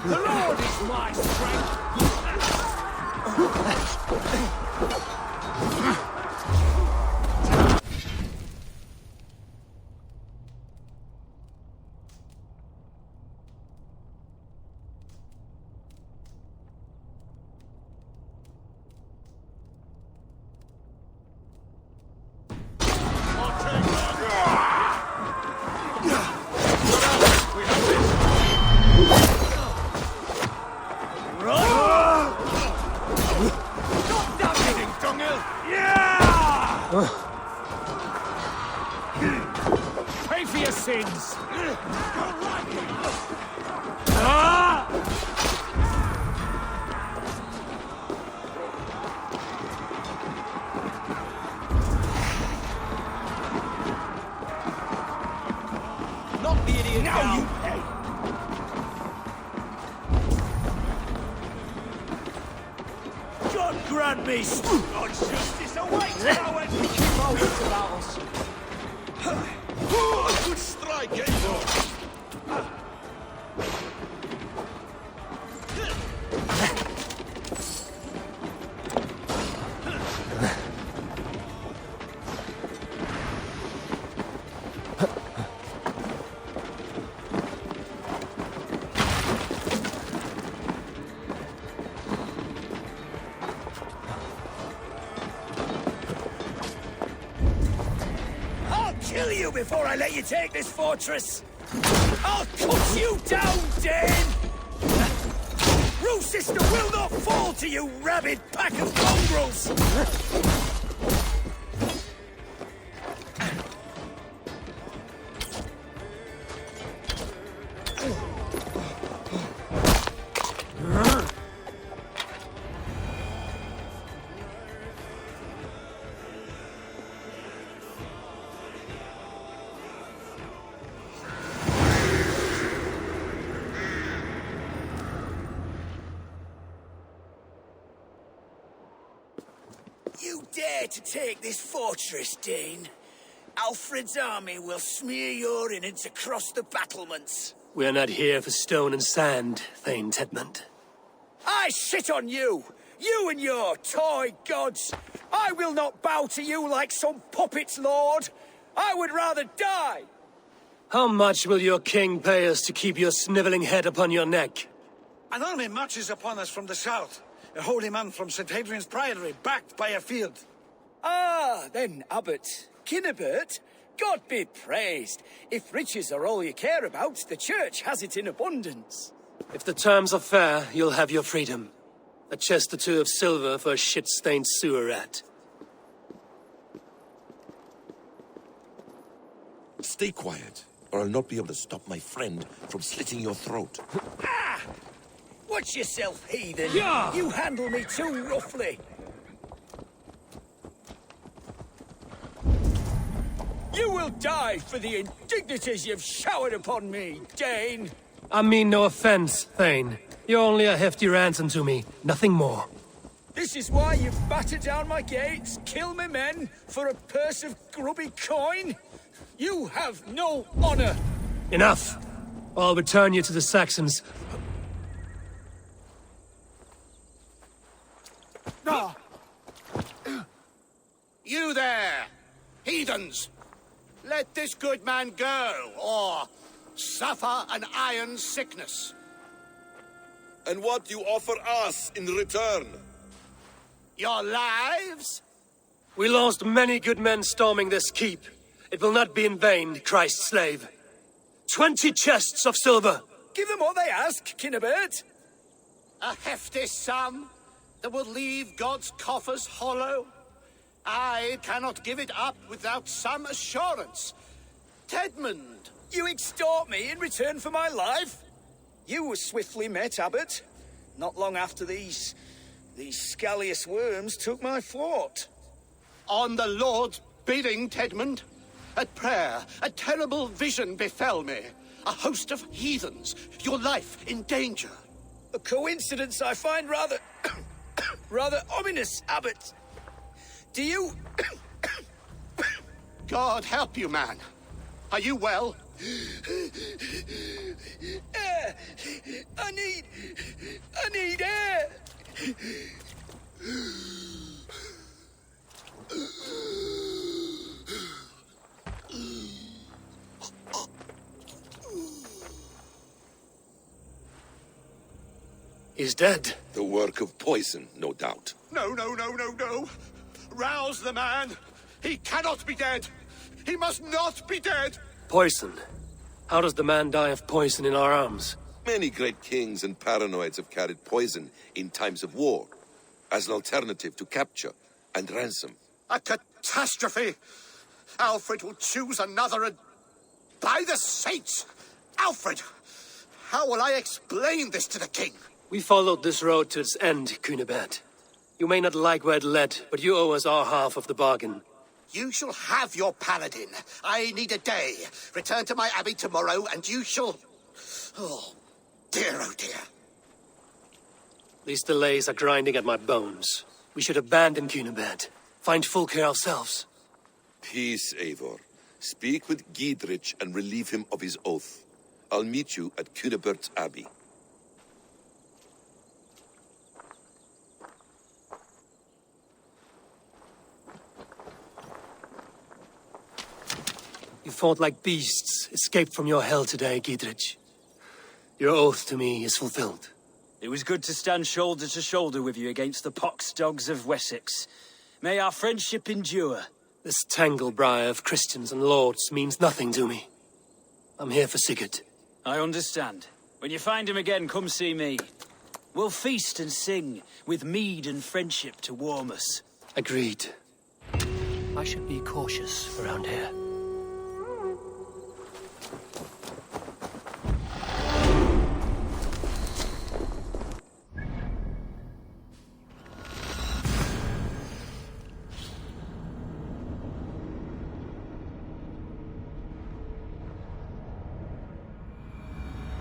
The Lord is my strength! Pay for your sins! Knock the idiot down! You pay! God grant me God's justice awaits, coward! keep out of the battles. A good strike, Eivor! I'll kill you before I let you take this fortress! I'll cut you down, Dane! Rue sister will not fall to you, rabid pack of mongrels! You dare to take this fortress, Dane? Alfred's army will smear your innards across the battlements. We are not here for stone and sand, Thane Tedmund. I shit on you! You and your toy gods! I will not bow to you like some puppet's lord! I would rather die! How much will your king pay us to keep your snivelling head upon your neck? An army marches upon us from the south. A holy man from St. Hadrian's Priory, backed by a field. Ah, then, Abbot. Kinnebert, God be praised. If riches are all you care about, the church has it in abundance. If the terms are fair, you'll have your freedom. A chest or two of silver for a shit-stained sewer rat. Stay quiet, or I'll not be able to stop my friend from slitting your throat. Ah! Watch yourself, heathen! Yeah! You handle me too roughly! You will die for the indignities you've showered upon me, Dane! I mean no offense, Thane. You're only a hefty ransom to me, nothing more. This is why you batter down my gates, kill me men, for a purse of grubby coin? You have no honor! Enough! I'll return you to the Saxons. You there, heathens! Let this good man go, or suffer an iron sickness. And what you offer us in return? Your lives? We lost many good men storming this keep. It will not be in vain, Christ's slave. 20 chests of silver! Give them what they ask, Kinnebert! A hefty sum that will leave God's coffers hollow? I cannot give it up without some assurance. Tedmund! You extort me in return for my life? You were swiftly met, Abbot. Not long after these scallious worms took my fort. On the Lord's bidding, Tedmund. At prayer, a terrible vision befell me. A host of heathens, your life in danger. A coincidence I find rather... rather ominous, Abbot. Do you... God help you, man. Are you well? Air! I need air! He's dead. The work of poison, no doubt. No. Rouse the man. He cannot be dead. He must not be dead. Poison. How does the man die of poison in our arms? Many great kings and paranoids have carried poison in times of war, as an alternative to capture and ransom. A catastrophe! Alfred will choose another and... By the saints! Alfred! How will I explain this to the king? We followed this road to its end, Cunibert. You may not like where it led, but you owe us our half of the bargain. You shall have your paladin. I need a day. Return to my abbey tomorrow, and you shall... Oh, dear, oh dear. These delays are grinding at my bones. We should abandon Cunibert. Find Fulke ourselves. Peace, Eivor. Speak with Giedrich and relieve him of his oath. I'll meet you at Cunibert's abbey. You fought like beasts, escaped from your hell today, Giedrich. Your oath to me is fulfilled. It was good to stand shoulder to shoulder with you against the pox dogs of Wessex. May our friendship endure. This tangle-briar of Christians and lords means nothing to me. I'm here for Sigurd. I understand. When you find him again, come see me. We'll feast and sing, with mead and friendship to warm us. Agreed. I should be cautious around here.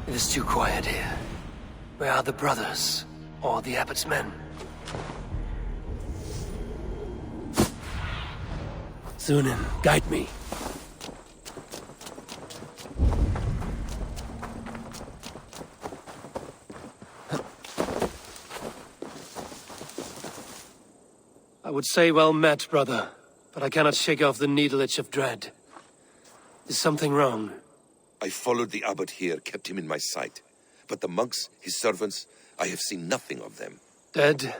It is too quiet here. Where are the brothers, or the abbot's men? Sunan, guide me. I would say well met, brother, but I cannot shake off the needle itch of dread. Is something wrong? I followed the abbot here, kept him in my sight. But the monks, his servants, I have seen nothing of them. Dead?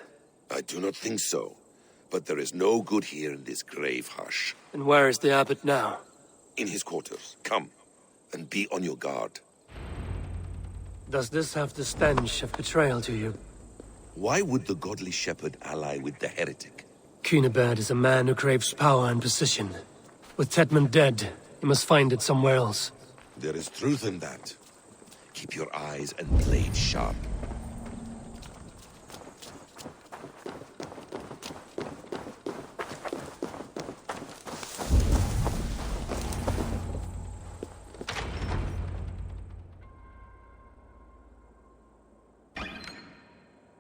I do not think so. But there is no good here in this grave hush. And where is the abbot now? In his quarters. Come, and be on your guard. Does this have the stench of betrayal to you? Why would the godly shepherd ally with the heretic? Cunibert is a man who craves power and position. With Tedmund dead, he must find it somewhere else. There is truth in that. Keep your eyes and blade sharp.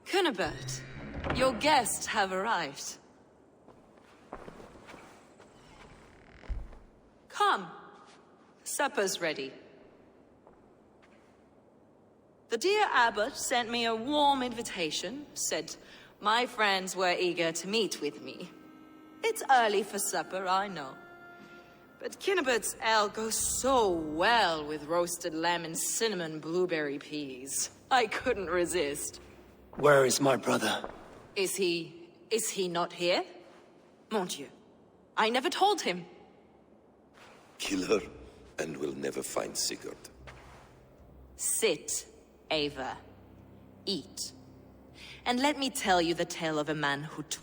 Cunibert, your guests have arrived. Come. Supper's ready. The dear abbot sent me a warm invitation, said my friends were eager to meet with me. It's early for supper, I know. But Cunibert's ale goes so well with roasted lamb and cinnamon blueberry peas. I couldn't resist. Where is my brother? Is he not here? Mon Dieu, I never told him. Kill her, and we'll never find Sigurd. Sit, Ava. Eat. And let me tell you the tale of a man who took...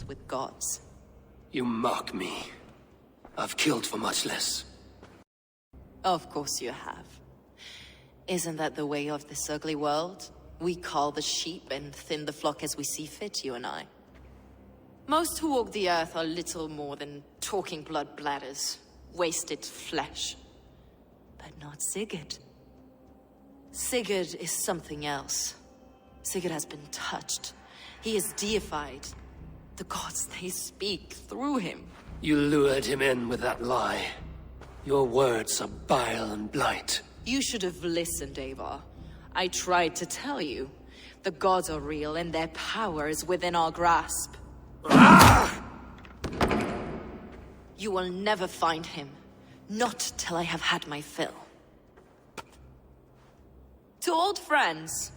deals with gods. You mock me. I've killed for much less. Of course you have. Isn't that the way of this ugly world? We cull the sheep and thin the flock as we see fit, you and I. Most who walk the earth are little more than talking blood bladders, wasted flesh. But not Sigurd. Sigurd is something else. Sigurd has been touched. He is deified. The gods, they speak through him. You lured him in with that lie. Your words are bile and blight. You should have listened, Eivor. I tried to tell you. The gods are real and their power is within our grasp. You will never find him. Not till I have had my fill. To old friends.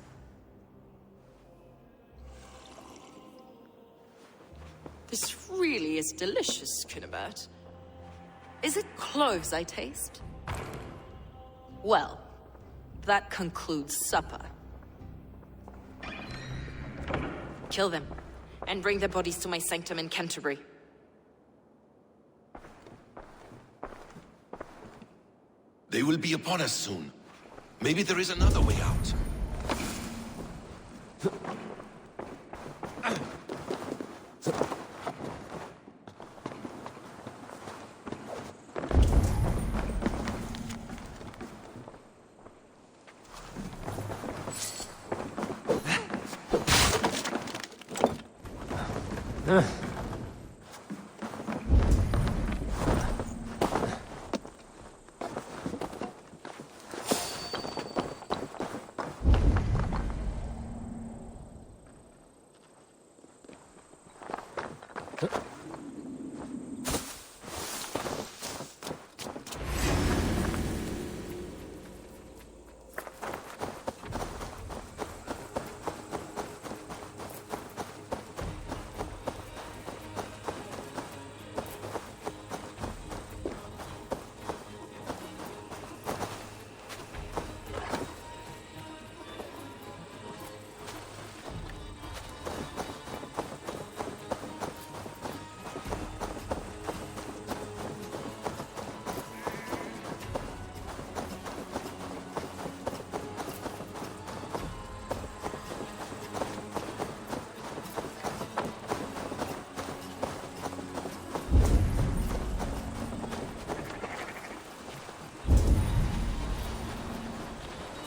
This really is delicious, Cunibert. Is it cloves I taste? Well, that concludes supper. Kill them, and bring their bodies to my sanctum in Canterbury. They will be upon us soon. Maybe there is another way out.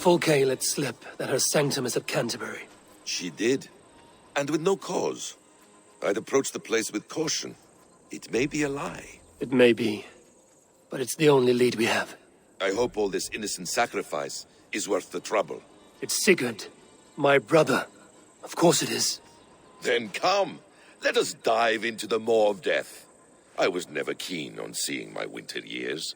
Fulke let slip that her sanctum is at Canterbury. She did. And with no cause. I'd approach the place with caution. It may be a lie. It may be. But it's the only lead we have. I hope all this innocent sacrifice is worth the trouble. It's Sigurd. My brother. Of course it is. Then come. Let us dive into the maw of death. I was never keen on seeing my winter years.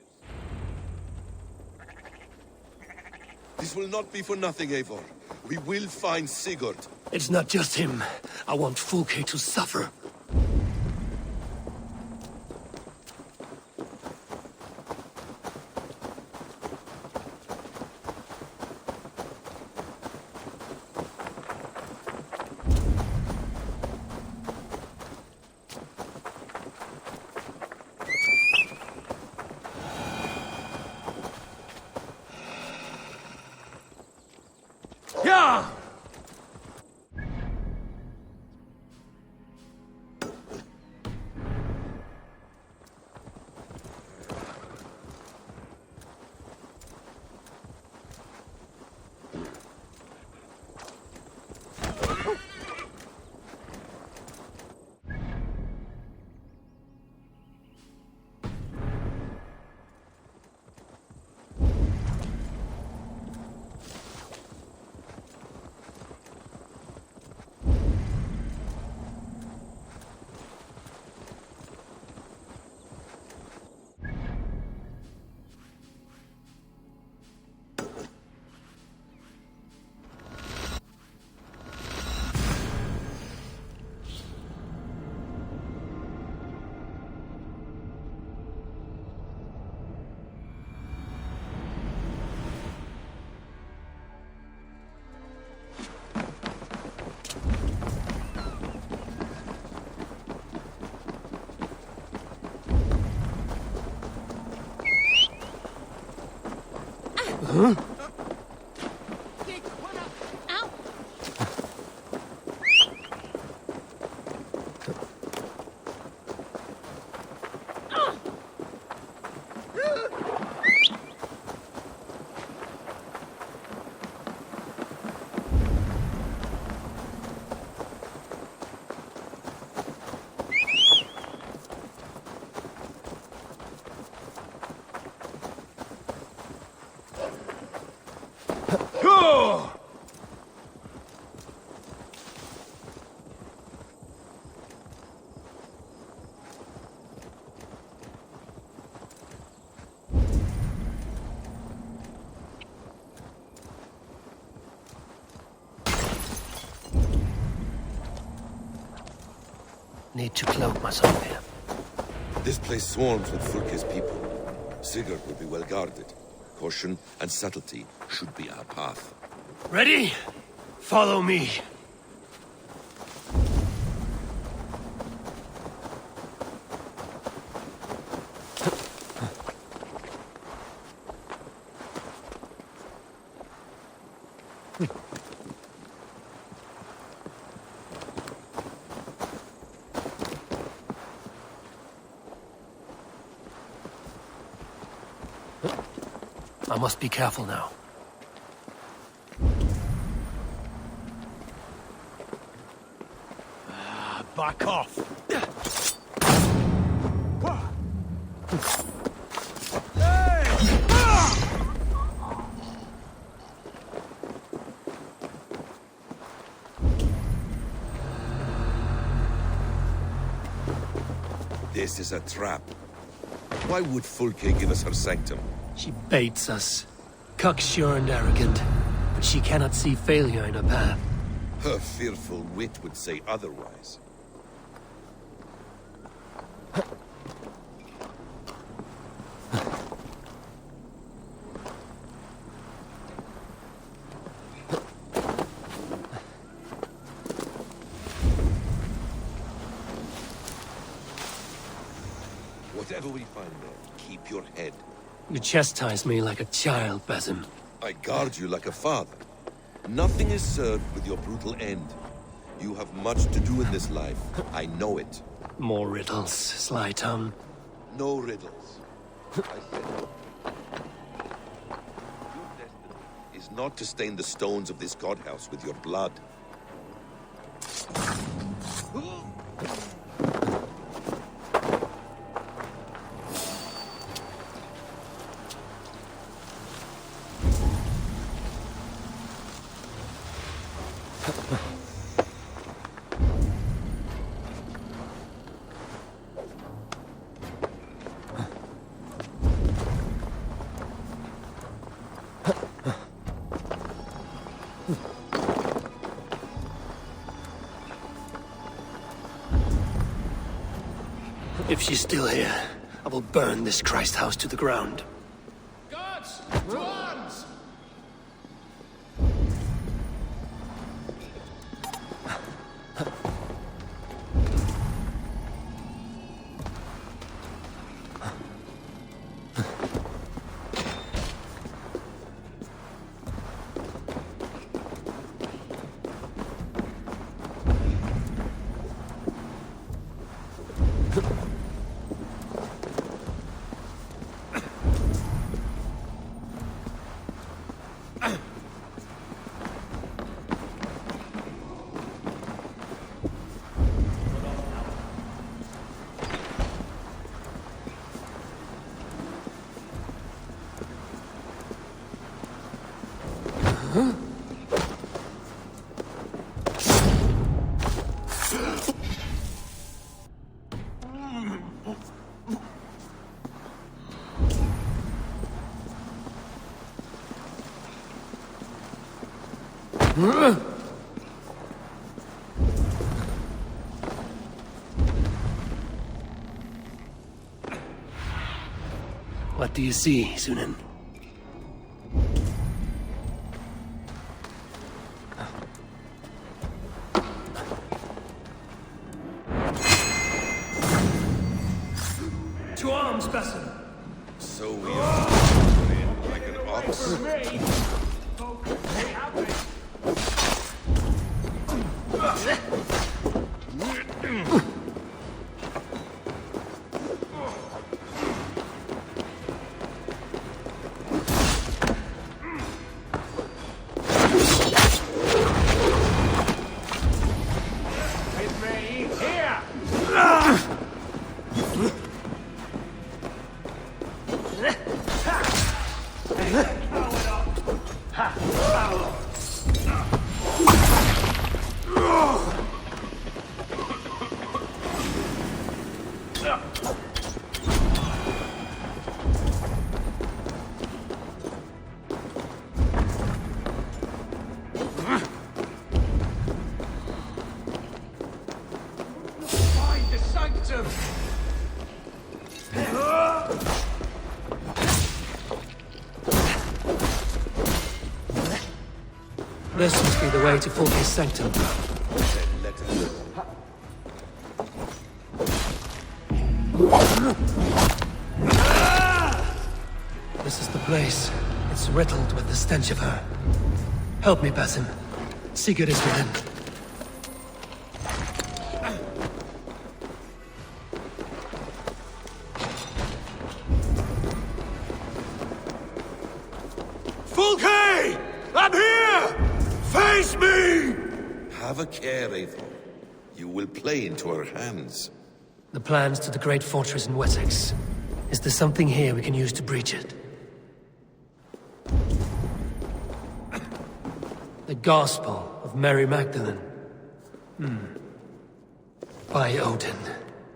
This will not be for nothing, Eivor. We will find Sigurd. It's not just him. I want Fulke to suffer. Huh? Need to cloak myself here. This place swarms with Fulke's people. Sigurd will be well guarded. Caution and subtlety should be our path. Ready? Follow me. I must be careful now. Back off! This is a trap. Why would Fulke give us her sanctum? She baits us. Cocksure and arrogant. But she cannot see failure in her path. Her fearful wit would say otherwise. Whatever we find there, keep your head. You chastise me like a child, Basim. I guard you like a father. Nothing is served with your brutal end. You have much to do in this life. I know it. More riddles, sly tongue. No riddles. I said no. Your destiny is not to stain the stones of this godhouse with your blood. If she's still here, I will burn this Christ house to the ground. Guards! To arms! What do you see, Sunan? To arms, Basim! So we are. Like an boss. This must be the way to Fulke's sanctum. This is the place. It's riddled with the stench of her. Help me, Basim. Sigurd is within. Fulke! I'm here! Face me! Have a care, Eivor. You will play into our hands. The plans to the great fortress in Wessex. Is there something here we can use to breach it? The Gospel of Mary Magdalene. By Odin.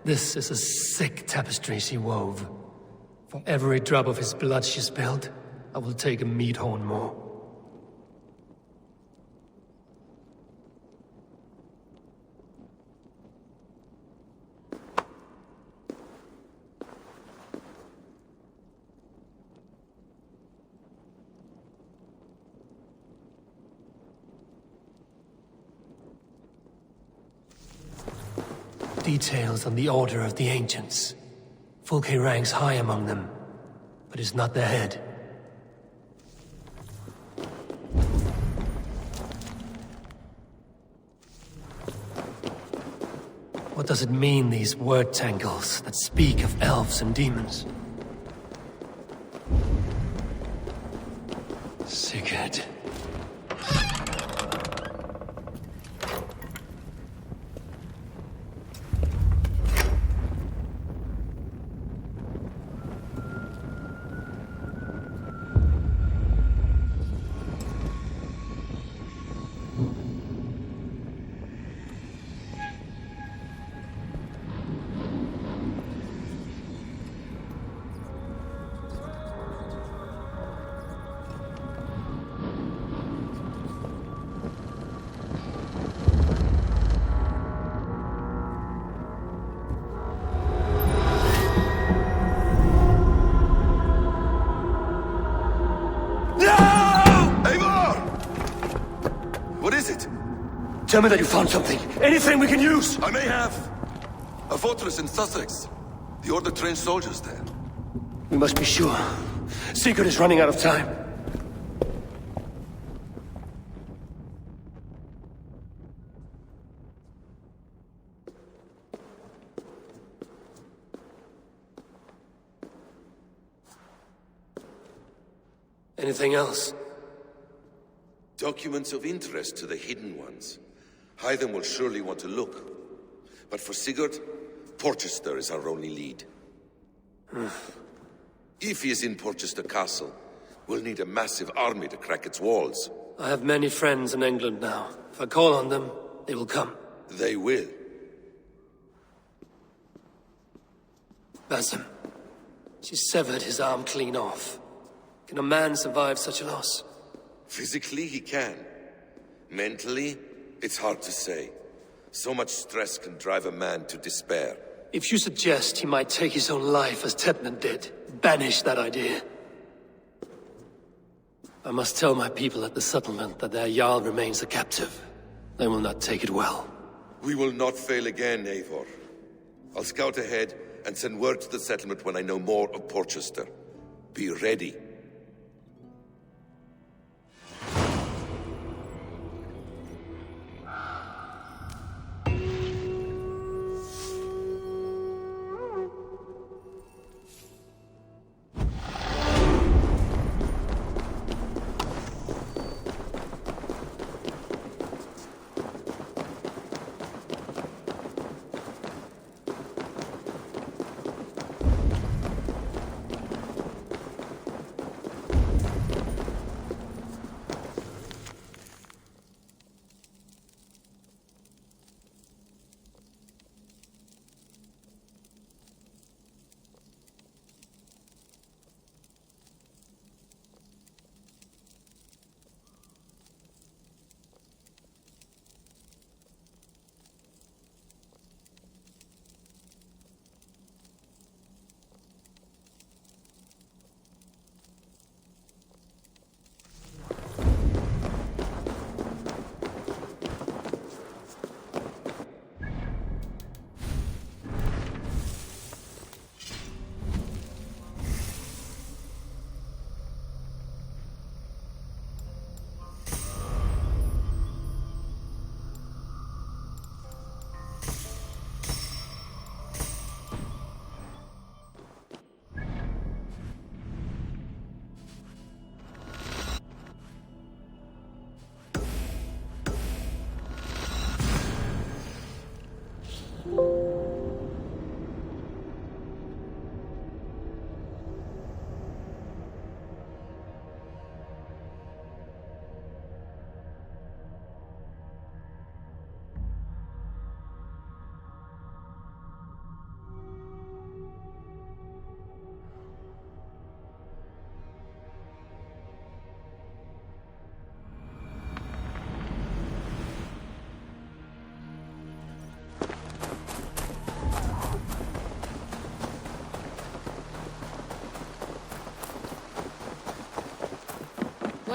This is a sick tapestry she wove. For every drop of his blood she spilled, I will take a meat horn more. Details on the Order of the Ancients. Fulke ranks high among them, but is not their head. What does it mean, these word tangles that speak of elves and demons? Sigurd. Tell me that you found something. Anything we can use! I may have. A fortress in Sussex. The Order trained soldiers there. We must be sure. Sigurd is running out of time. Anything else? Documents of interest to the Hidden Ones. Hythen will surely want to look. But for Sigurd, Porchester is our only lead. If he is in Porchester Castle, we'll need a massive army to crack its walls. I have many friends in England now. If I call on them, they will come. They will. Basim. She severed his arm clean off. Can a man survive such a loss? Physically, he can. Mentally, it's hard to say. So much stress can drive a man to despair. If you suggest he might take his own life as Tedman did, banish that idea. I must tell my people at the settlement that their Jarl remains a captive. They will not take it well. We will not fail again, Eivor. I'll scout ahead and send word to the settlement when I know more of Porchester. Be ready.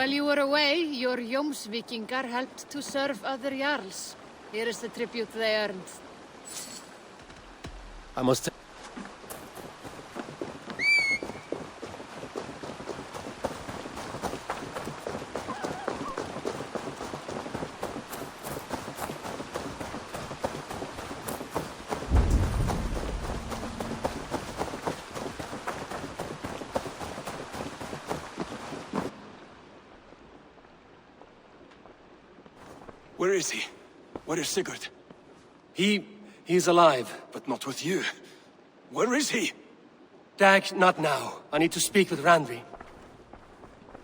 While you were away, your Jomsvikingar helped to serve other Jarls. Here is the tribute they earned. I must... Where is he? Where is Sigurd? He's alive. But not with you. Where is he? Dag, not now. I need to speak with Randvi.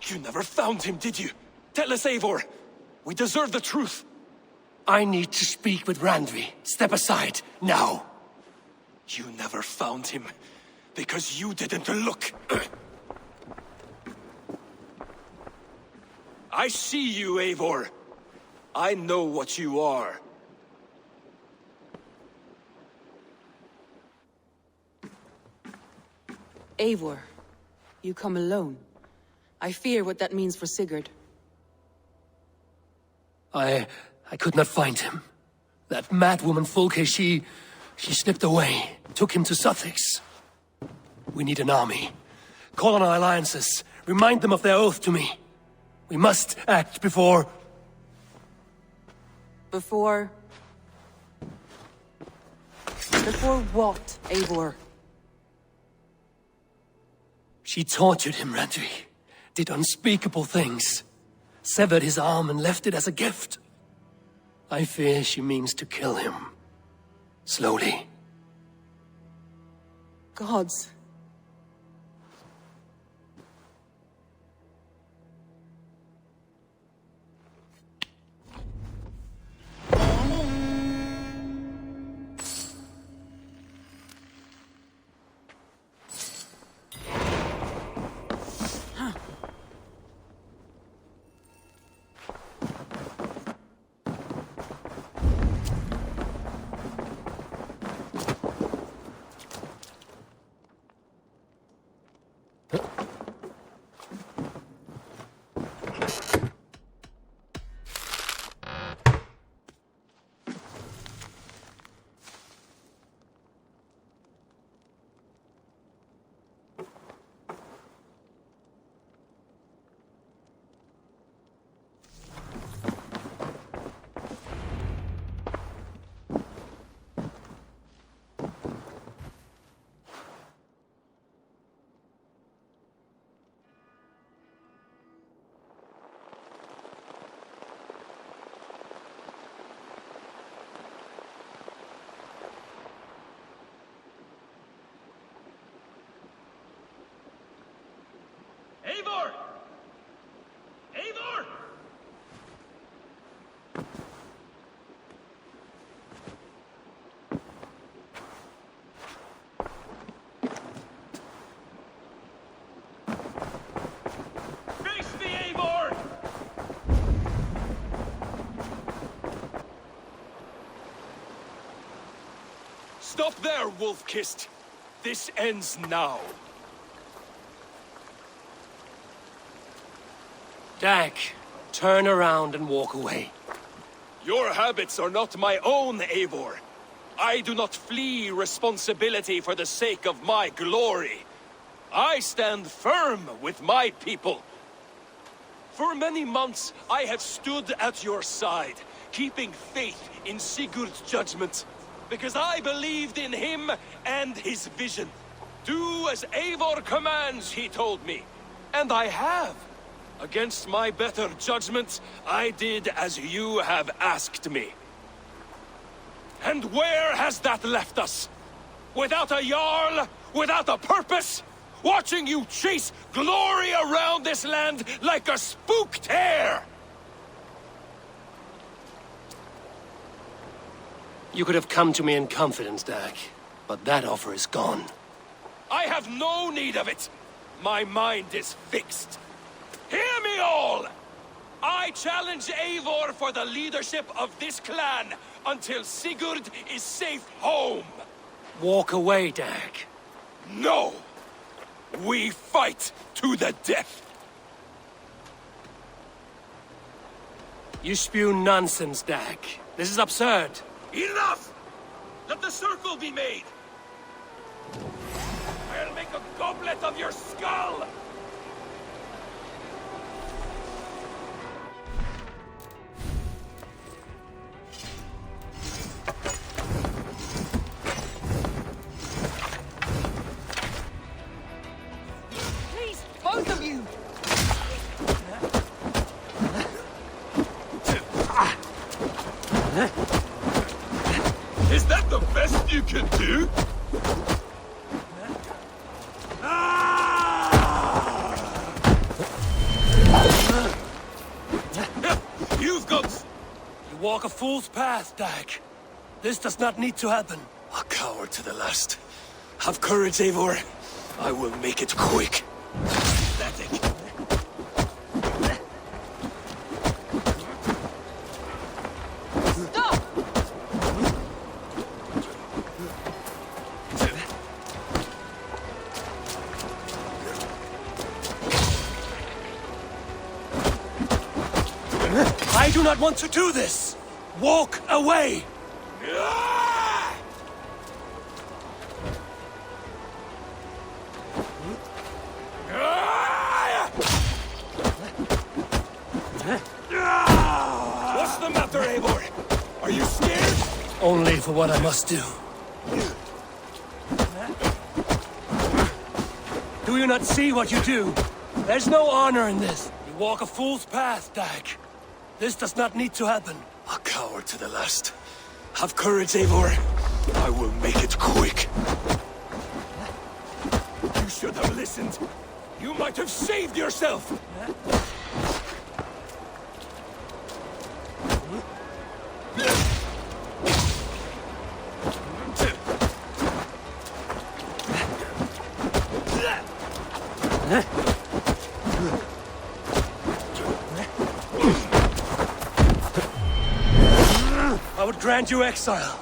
You never found him, did you? Tell us, Eivor. We deserve the truth. I need to speak with Randvi. Step aside, now. You never found him, because you didn't look. I see you, Eivor. I know what you are. Eivor, you come alone. I fear what that means for Sigurd. I could not find him. That madwoman Fulke, she slipped away, took him to Sussex. We need an army. Call on our alliances. Remind them of their oath to me. We must act before... Before what, Eivor? She tortured him, Randvi. Did unspeakable things. Severed his arm and left it as a gift. I fear she means to kill him. Slowly. Gods. Eivor! Eivor! Face me, Eivor! Stop there, Wolf-Kissed. This ends now. Dag, turn around and walk away. Your habits are not my own, Eivor. I do not flee responsibility for the sake of my glory. I stand firm with my people. For many months, I have stood at your side, keeping faith in Sigurd's judgment, because I believed in him and his vision. Do as Eivor commands, he told me, and I have. Against my better judgment, I did as you have asked me. And where has that left us? Without a Jarl? Without a purpose? Watching you chase glory around this land like a spooked hare! You could have come to me in confidence, Dag, but that offer is gone. I have no need of it! My mind is fixed. Hear me all! I challenge Eivor for the leadership of this clan until Sigurd is safe home. Walk away, Dag. No! We fight to the death! You spew nonsense, Dag. This is absurd. Enough! Let the circle be made! I'll make a goblet of your skull! Please, both of you! Is that the best you can do? You've got... You walk a fool's path, Dag. This does not need to happen. A coward to the last. Have courage, Eivor. I will make it quick. Pathetic. Stop! I do not want to do this! Walk away! What's the matter, Eivor? Are you scared? Only for what I must do. Do you not see what you do? There's no honor in this. You walk a fool's path, Dag. This does not need to happen. A coward to the last. Have courage, Eivor. I will make it quick. You should have listened. You might have saved yourself. I would grant you exile.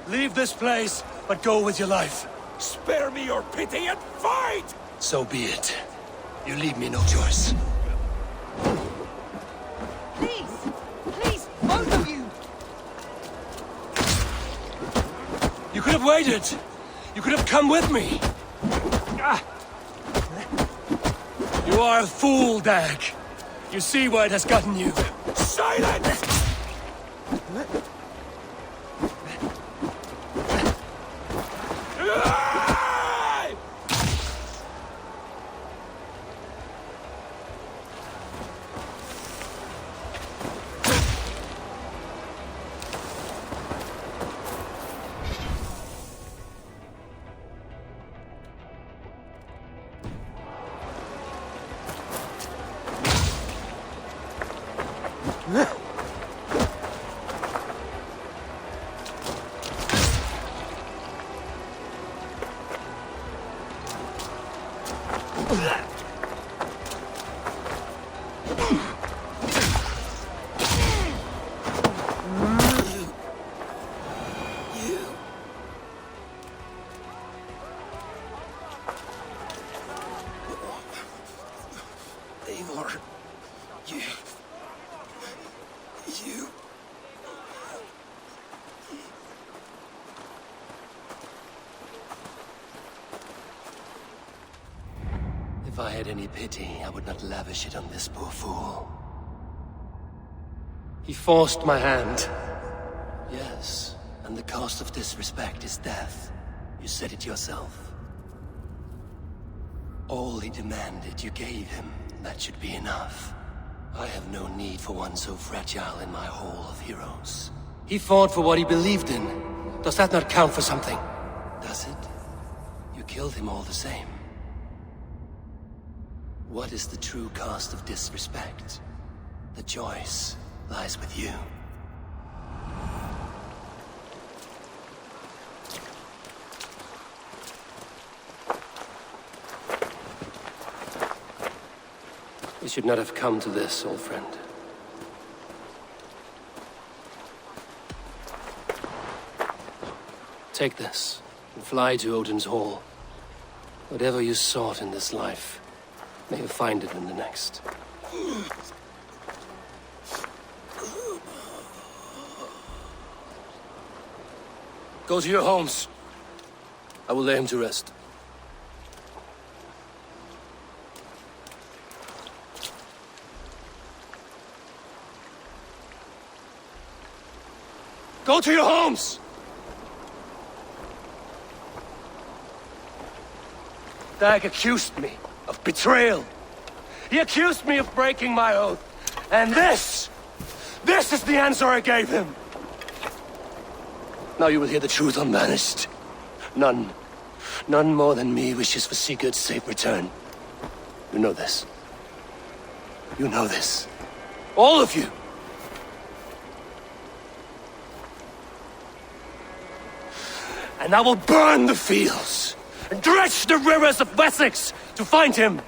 Leave this place, but go with your life. Spare me your pity and fight! So be it. You leave me no choice. Please, both of you! You could have waited. You could have come with me. You are a fool, Dag. You see where it has gotten you. Silence! Eivor, you... If I had any pity, I would not lavish it on this poor fool. He forced my hand. Yes, and the cost of disrespect is death. You said it yourself. All he demanded, you gave him. That should be enough. I have no need for one so fragile in my hall of heroes. He fought for what he believed in. Does that not count for something? Does it? You killed him all the same. What is the true cost of disrespect? The choice lies with you. We should not have come to this, old friend. Take this, and fly to Odin's Hall. Whatever you sought in this life, may you find it in the next. Go to your homes. I will lay him to rest. Go to your homes! Dag accused me of betrayal. He accused me of breaking my oath. And this is the answer I gave him. Now you will hear the truth unbanished. None more than me wishes for Sigurd's safe return. You know this. You know this. All of you. And I will burn the fields and dredge the rivers of Wessex to find him.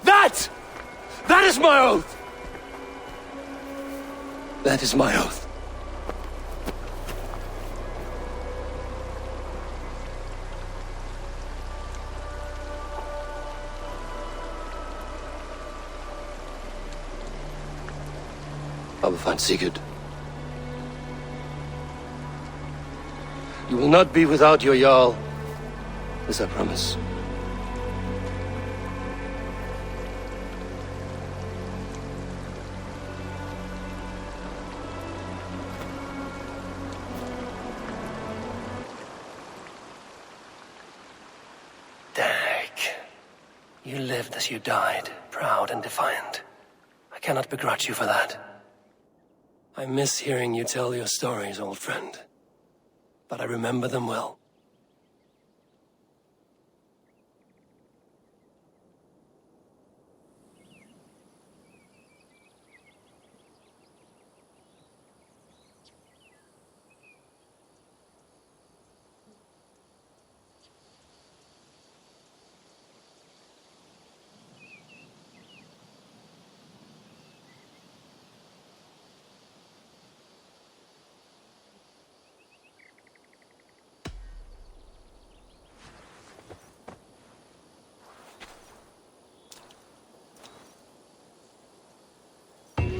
That is my oath. That is my oath. I will find Sigurd. You will not be without your Jarl. This I promise. Dag. You lived as you died, proud and defiant. I cannot begrudge you for that. I miss hearing you tell your stories, old friend. But I remember them well.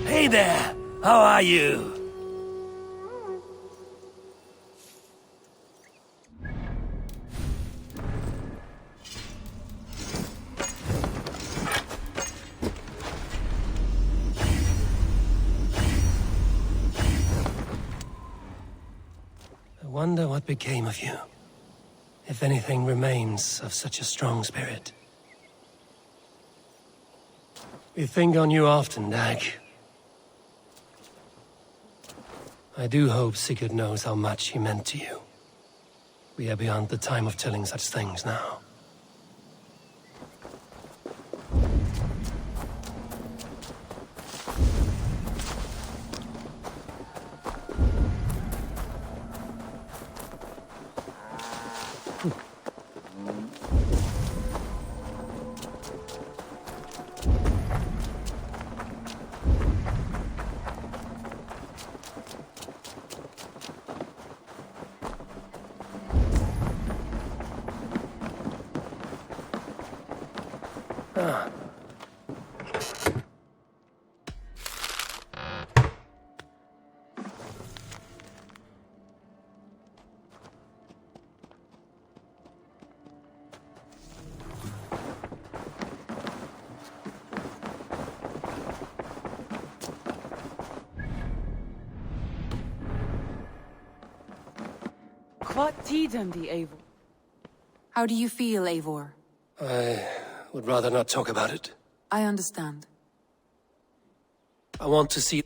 Hey there! How are you? I wonder what became of you. If anything remains of such a strong spirit. We think on you often, Dag. I do hope Sigurd knows how much he meant to you. We are beyond the time of telling such things now. Ah. What tiden the Eivor? How do you feel, Eivor? I would rather not talk about it. I understand. I want to see...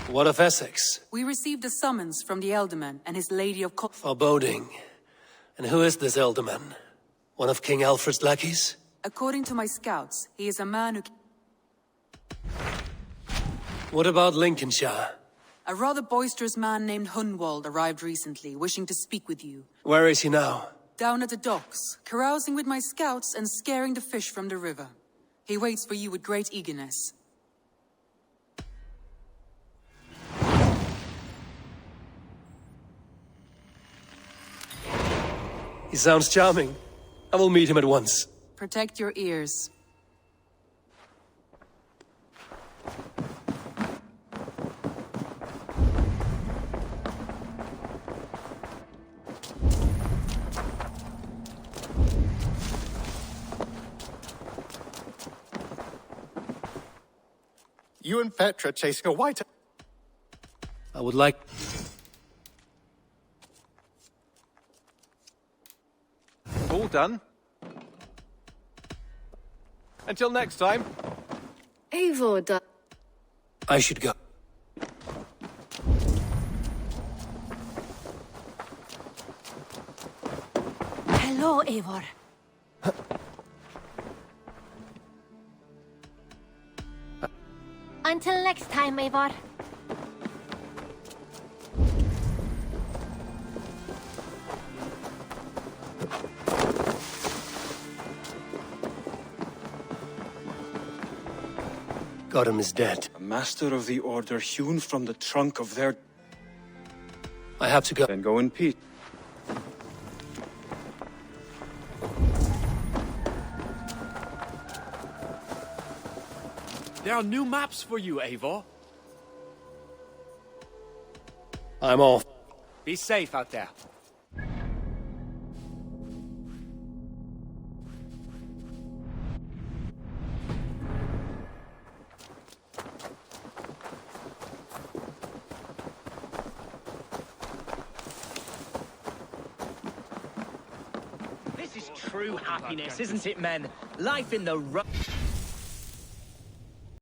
What of Essex? We received a summons from the Elderman and his Lady of Foreboding. And who is this Elderman? One of King Alfred's lackeys? According to my scouts, he is a man who... What about Lincolnshire? A rather boisterous man named Hunwald arrived recently, wishing to speak with you. Where is he now? Down at the docks, carousing with my scouts and scaring the fish from the river. He waits for you with great eagerness. He sounds charming. I will meet him at once. Protect your ears. You and Petra chasing a white... I would like... All done. Until next time. Eivor, I should go. Hello, Eivor. Until next time, Eivor. Godham is dead. A master of the order hewn from the trunk of their... I have to go. Then go in peace. There are new maps for you, Eivor. I'm off. Be safe out there. This is true happiness, isn't it, men? Life in the